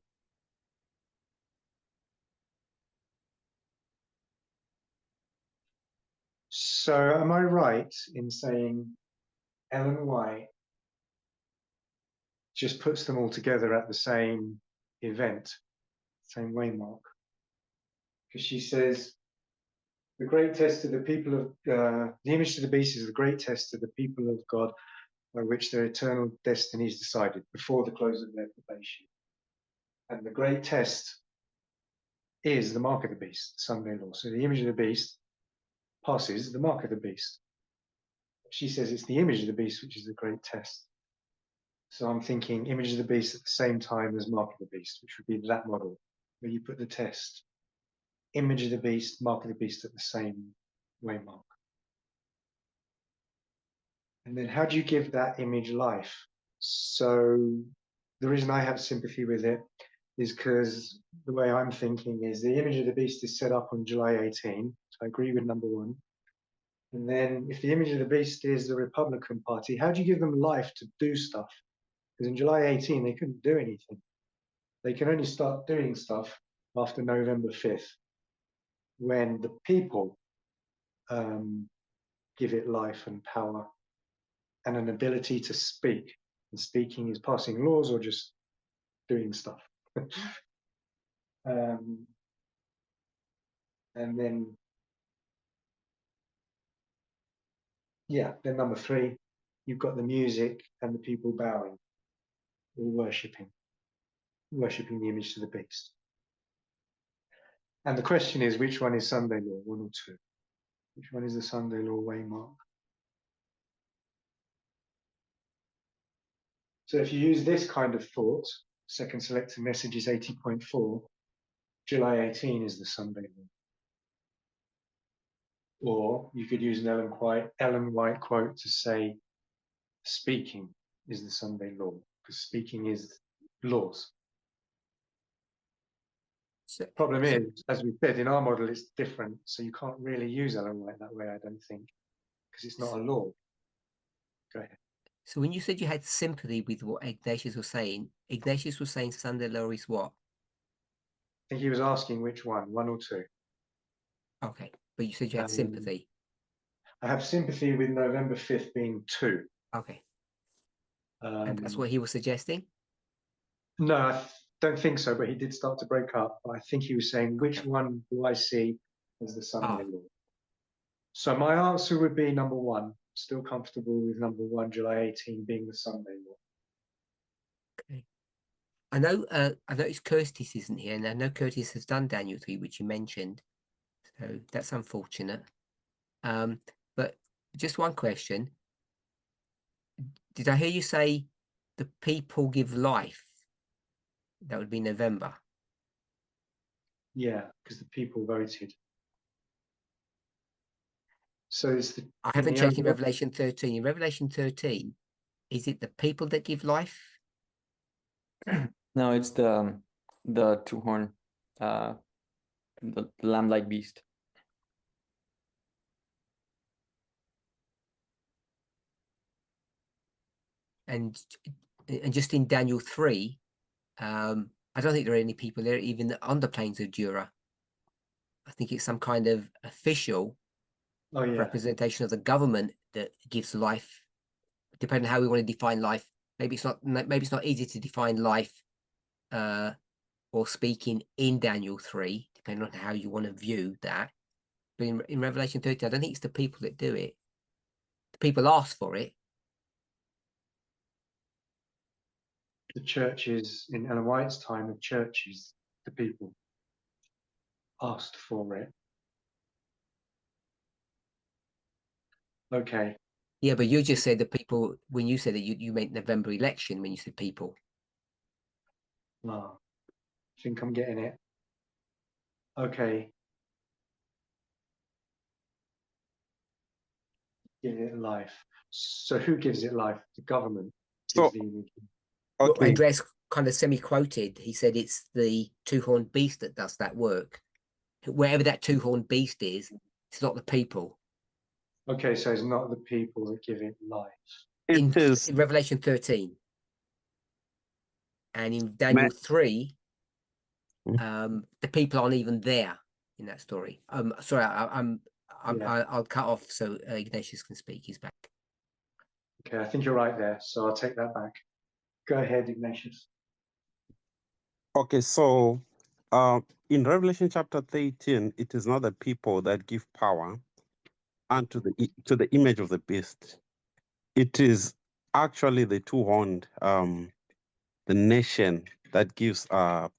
So am I right in saying Ellen White just puts them all together at the same event, same waymark? Because she says, the great test of the people of, the image of the beast is the great test of the people of God by which their eternal destiny is decided before the close of their probation. And the great test is the mark of the beast, the Sunday law. So the image of the beast passes the mark of the beast. She says it's the image of the beast which is the great test. So I'm thinking image of the beast at the same time as mark of the beast, which would be that model where you put the test. Image of the beast, mark of the beast at the same waymark. And then how do you give that image life? So the reason I have sympathy with it is because the way I'm thinking is the image of the beast is set up on July 18. So I agree with number one. And then if the image of the beast is the Republican Party, how do you give them life to do stuff? Because in July 18, they couldn't do anything. They can only start doing stuff after November 5th, when the people give it life and power and an ability to speak. And speaking is passing laws or just doing stuff. And then, yeah, then number three, you've got the music and the people bowing, or worshipping the image to the beast. And the question is, which one is Sunday law, one or two? Which one is the Sunday law waymark? So if you use this kind of thought, second selected message is 80.4, July 18 is the Sunday law. Or you could use an Ellen White quote to say, speaking is the Sunday law, because speaking is laws. So, Problem is, as we said, in our model, it's different. So you can't really use Ellen White that way, I don't think, because it's not a law. Go ahead. so when you said you had sympathy with what Ignatius was saying Sunday law is what? I think he was asking which one or two. Okay, but you said you had sympathy. I have sympathy with November 5th being two. Okay, and that's Um, what he was suggesting? No, I don't think so, but he did start to break up. But I think he was saying, which one do I see as the Sunday law? So my answer would be number one. Still comfortable with number one, July 18 being the Sunday law. Okay. I noticed Curtis isn't here, and I know Curtis has done Daniel 3, which you mentioned. So that's unfortunate. But just one question. Did I hear you say the people give life? That would be November. Yeah, because the people voted. So it's the. I haven't the checked in only- Revelation 13. In Revelation 13, is it the people that give life? No, it's the two horn, the lamb-like beast. And just in Daniel 3, I don't think there are any people there, even on the plains of Dura. I think it's some kind of official Oh yeah. representation of the government that gives life, depending on how we want to define life. Maybe it's not easy to define life or speaking in Daniel 3, depending on how you want to view that. But in Revelation 13, I don't think it's the people that do it. The people ask for it. The churches in Ellen White's time, the churches, the people asked for it. Okay. Yeah, but you just said the people, when you said that you meant November election when you said people. I think I'm getting it. Okay. Give it life. So who gives it life? The government. So, gives the image. Well, okay, Andres kind of semi-quoted. He said it's the two-horned beast that does that work. Wherever that two-horned beast is, it's not the people. Okay, so it's not the people that give it life. In it is Revelation 13 and in Ma- Daniel 3, Hmm? the people aren't even there in that story. Sorry, Yeah. I'll cut off so Ignatius can speak. He's back. Okay, I think you're right there. So I'll take that back. Go ahead, Ignatius. Okay, so in Revelation chapter 13, it is not the people that give power unto to the image of the beast. It is actually the two-horned, the nation that gives power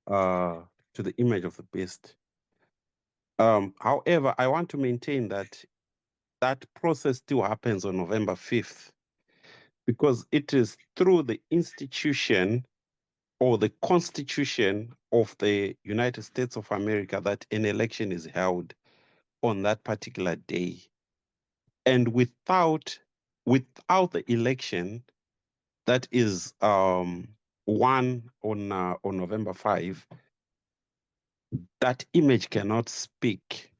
to the image of the beast. However, I want to maintain that that process still happens on November 5th, because it is through the institution or the Constitution of the United States of America that an election is held on that particular day. And without the election, that is one on November 5, that image cannot speak.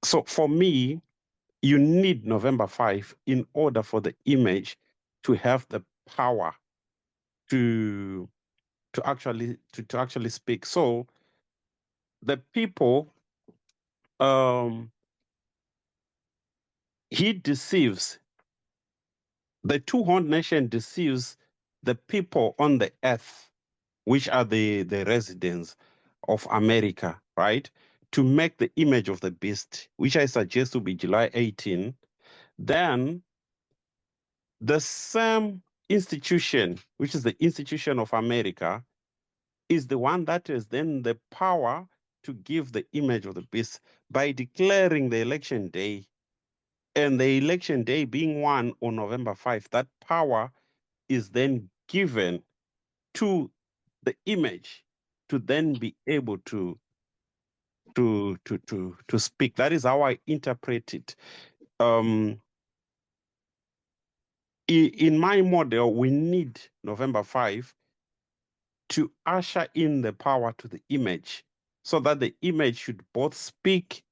So for me, you need November 5 in order for the image to have the power to actually speak. So the people, he deceives, the two-horned nation deceives the people on the earth, which are the residents of America, right? To make the image of the beast, which I suggest will be July 18. Then the same institution, which is the Institution of America, is the one that has then the power to give the image of the beast by declaring the election day. And the election day being one on November 5, that power is then given to the image to then be able to speak. That is how I interpret it. In my model, we need November 5 to usher in the power to the image so that the image should both speak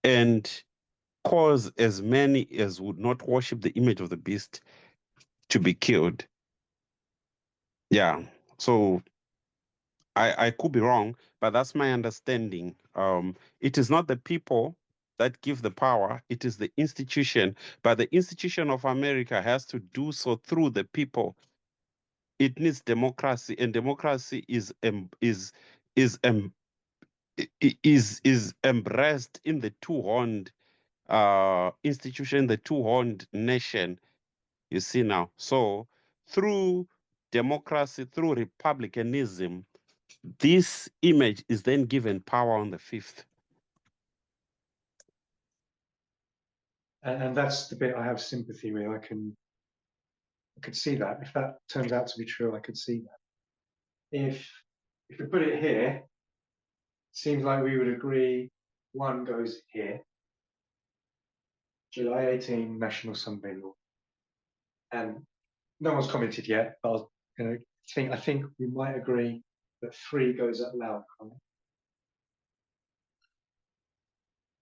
and cause as many as would not worship the image of the beast to be killed. Yeah, so I could be wrong, but that's my understanding. It is not the people that give the power, it is the institution, but the institution of America has to do so through the people. It needs democracy, and democracy is embraced in the two-horned institution, the two-horned nation, you see now. So through democracy, through republicanism, this image is then given power on the 5th. And that's the bit I have sympathy with. I could see that. If that turns out to be true, I could see that. If we put it here, seems like we would agree one goes here. July 18 National Sunday Law. And no one's commented yet, but I think we might agree that 3 goes at loud cry.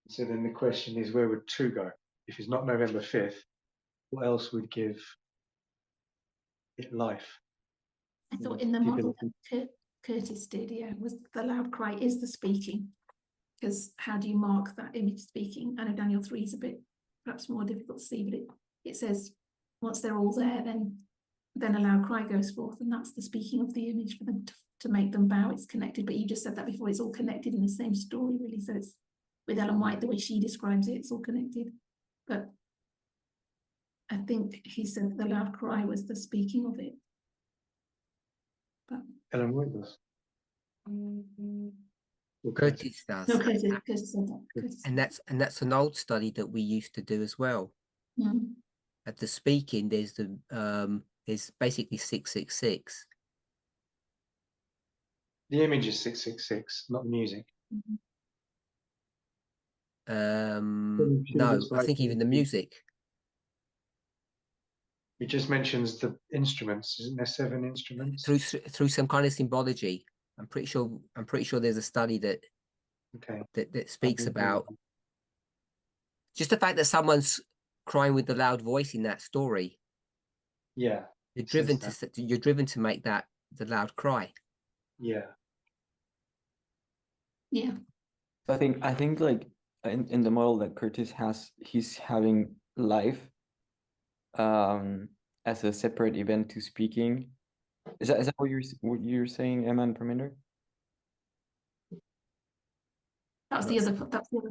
So then the question is, where would 2 go? If it's not November 5th, what else would give it life? I thought in the model that Curtis did, was the loud cry is the speaking. Because how do you mark that image speaking? I know Daniel 3 is a bit perhaps more difficult to see, but it says once they're all there, then a loud cry goes forth, and that's the speaking of the image for them to make them bow. It's connected, but you just said that before. It's all connected in the same story, really. So it's with Ellen White, the way she describes it, it's all connected. But I think he said the loud cry was the speaking of it. But Ellen White does. Curtis does. no, Curtis said that. Curtis. And that's an old study that we used to do as well. Mm. At the speaking, there's basically 666. The image is 666, not the music. No, I think even the music. It just mentions the instruments. Isn't there 7 instruments? Through some kind of symbology. I'm pretty sure there's a study that speaks about just the fact that someone's crying with the loud voice in that story. Yeah. You're driven to make that the loud cry. Yeah. Yeah. So I think like in the model that Curtis has, he's having life as a separate event to speaking. Is that what you're saying, Emma and Parminder? That's the other.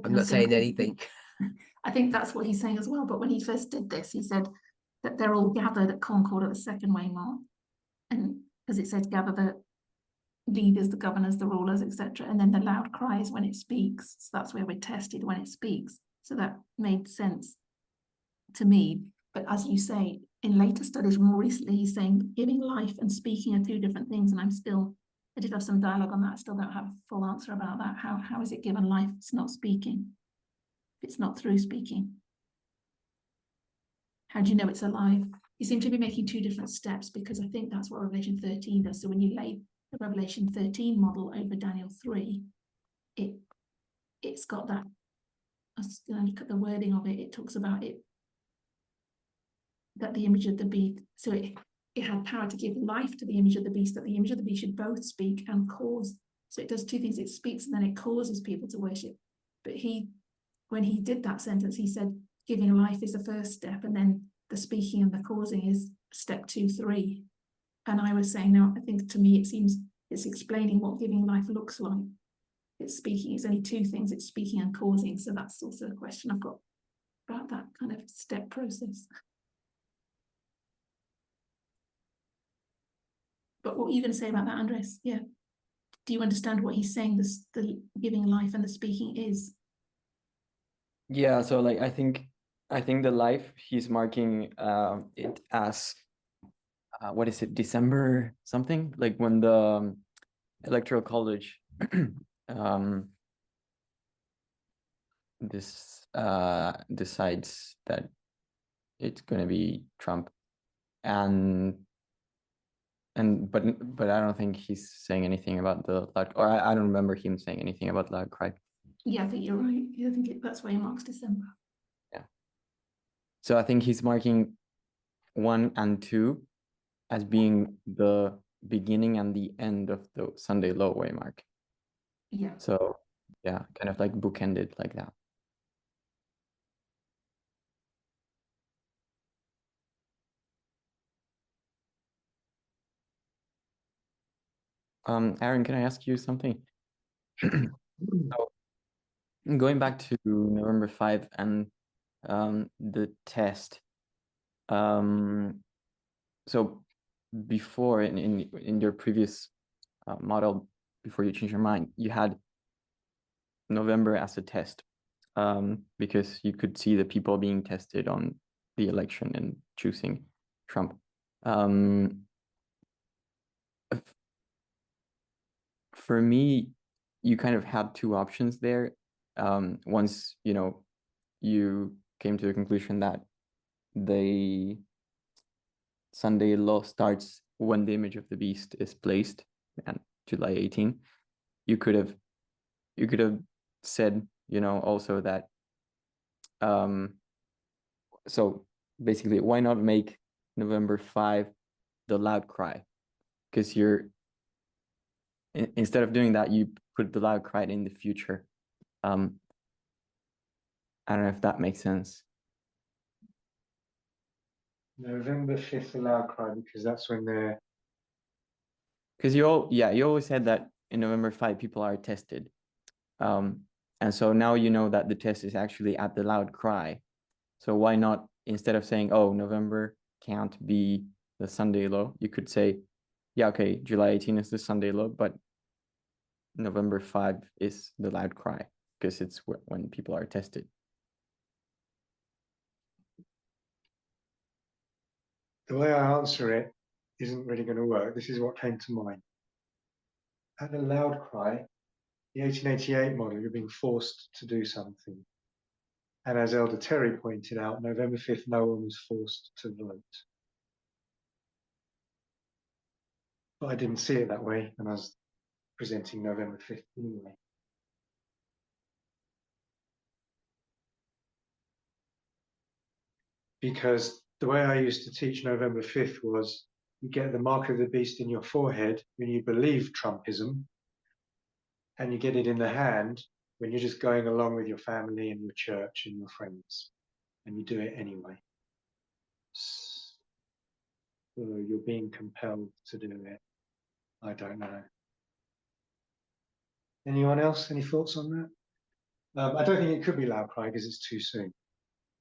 I'm not saying anything. I think that's what he's saying as well. But when he first did this, he said that they're all gathered at Concord at the second waymark, and because it says gather the leaders, the governors, the rulers, etc., and then the loud cries when it speaks. So that's where we're tested when it speaks. So that made sense to me. But as you say, in later studies, more recently, he's saying giving life and speaking are 2 different things, and I did have some dialogue on that. I still don't have a full answer about that. How is it given life? It's not speaking. It's not through speaking. How do you know it's alive? you seem to be making two different steps, because I think that's what Revelation 13 does. So when you lay the Revelation 13 model over Daniel 3, it's got that, I was going to look at the wording of it, it talks about it, that the image of the beast, so it had power to give life to the image of the beast, that the image of the beast should both speak and cause. So it does two things, it speaks and then it causes people to worship. But when he did that sentence, he said giving life is the first step, and then the speaking and the causing is step 2, 3. And I was saying, no, I think to me it seems it's explaining what giving life looks like. It's speaking, it's only two things, it's speaking and causing. So that's also a question I've got about that kind of step process. But what were you going to say about that, Andres? Yeah. Do you understand what he's saying, the giving life and the speaking is? Yeah, so like I think the life he's marking it as what is it, December something, like when the Electoral College this decides that it's going to be Trump, but I don't think he's saying anything about the loud, or I don't remember him saying anything about loud cry. Yeah, I think you're right. Yeah, I think that's why he marks December. Yeah. So I think he's marking 1 and 2 as being the beginning and the end of the Sunday Law waymark. Yeah. So yeah, kind of like bookended like that. Aaron, can I ask you something? So, going back to November 5 and the test. So before in your previous model, before you change your mind, you had November as a test, because you could see the people being tested on the election and choosing Trump. For me, you kind of had two options there. Once you came to the conclusion that the Sunday Law starts when the image of the beast is placed, and July 18, you could have said, also that so basically, why not make November 5 the loud cry? Because instead of doing that, you put the loud cry in the future. I don't know if that makes sense. November 5th, the loud cry, because that's when they're. Because you always said that in November 5 people are tested, and so now you know that the test is actually at the loud cry. So why not, instead of saying, oh, November can't be the Sunday Law, you could say, yeah, okay, July 18 is the Sunday Law, but November 5 is the loud cry, because it's when people are tested. The way I answer it isn't really going to work. This is what came to mind. At the loud cry, the 1888 model, you're being forced to do something. And as Elder Terry pointed out, November 5th, no one was forced to vote. But I didn't see it that way, and I was presenting November 5th anyway. Because the way I used to teach November 5th was you get the mark of the beast in your forehead when you believe Trumpism, and you get it in the hand when you're just going along with your family and your church and your friends, and you do it anyway. So you're being compelled to do it. I don't know. Anyone else? Any thoughts on that? I don't think it could be loud cry because it's too soon.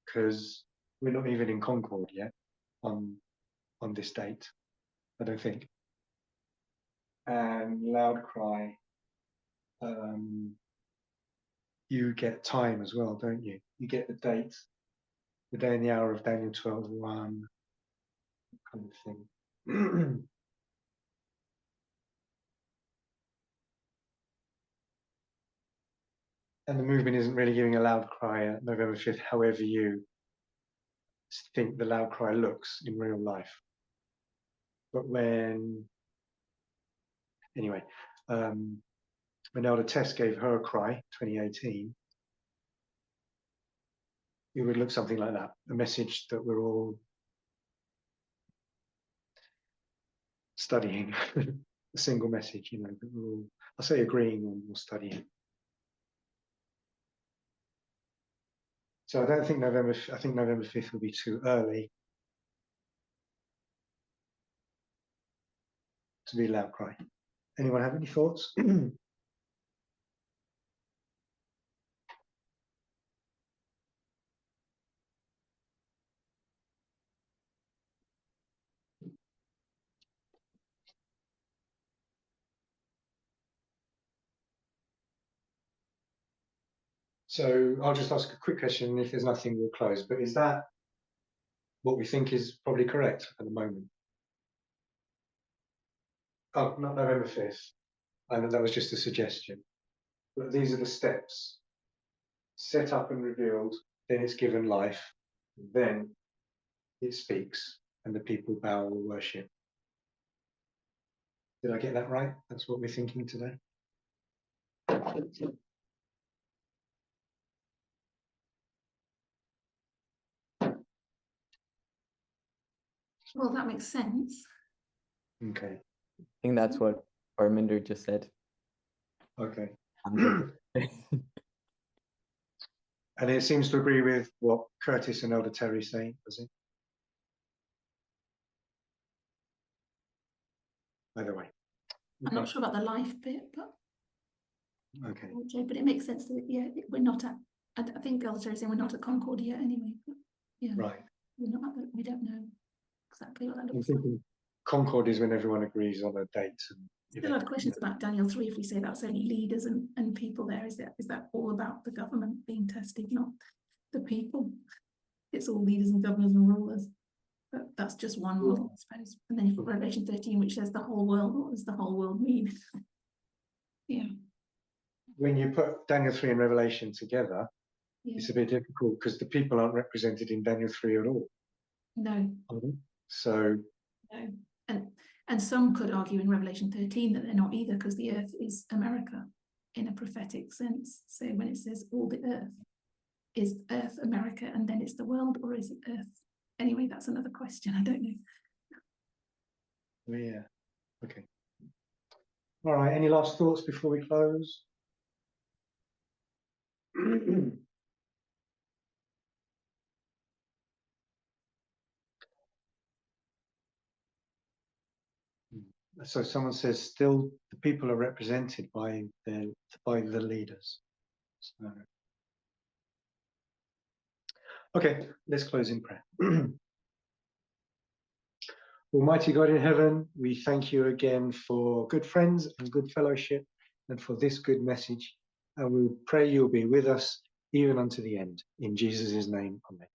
Because we're not even in Concord yet on this date. I don't think. And loud cry, you get time as well, don't you? You get the date, the day and the hour of Daniel 12:1, kind of thing. And the movement isn't really giving a loud cry at November 5th, however you think the loud cry looks in real life. But anyway, when Elder Tess gave her cry, 2018, it would look something like that, a message that we're all studying, a single message, you know, that we're all, I say agreeing or studying. So I don't think I think November 5th will be too early to be a loud cry. Anyone have any thoughts? So I'll just ask a quick question. If there's nothing, we'll close. But is that what we think is probably correct at the moment? Oh, not November 5th. I know that was just a suggestion. But these are the steps. Set up and revealed, then it's given life, then it speaks, and the people bow or worship. Did I get that right? That's what we're thinking today. Well, that makes sense. Okay. I think that's what Parminder just said. Okay. I'm And it seems to agree with what Curtis and Elder Terry say, does it? Either way. I'm not sure about the life bit, but Okay. okay, but it makes sense that yeah, we're not at. I think Elder Terry saying we're not at Concord yet anyway. But yeah, Right. we're not. We don't know exactly what that I'm looks like. thinking Concord is when everyone agrees on a date. And Still had questions about Daniel 3. If we say that's only leaders and people there, is that all about the government being tested, not the people? It's all leaders and governors and rulers. But that's just one model, I suppose. And then you've got Revelation 13, which says the whole world. What does the whole world mean? Yeah. When you put Daniel 3 and Revelation together, Yeah. it's a bit difficult because the people aren't represented in Daniel 3 at all. No. So No. And some could argue in Revelation 13 that they're not either, because the earth is America in a prophetic sense. So when it says all the earth, is earth America and then it's the world, or is it earth? Anyway, that's another question. I don't know. yeah. Okay. All right. Any last thoughts before we close? So someone says still the people are represented by the leaders. So, okay, let's close in prayer. Almighty God in heaven, we thank you again for good friends and good fellowship and for this good message. And we pray you'll be with us even unto the end. In Jesus' name, amen.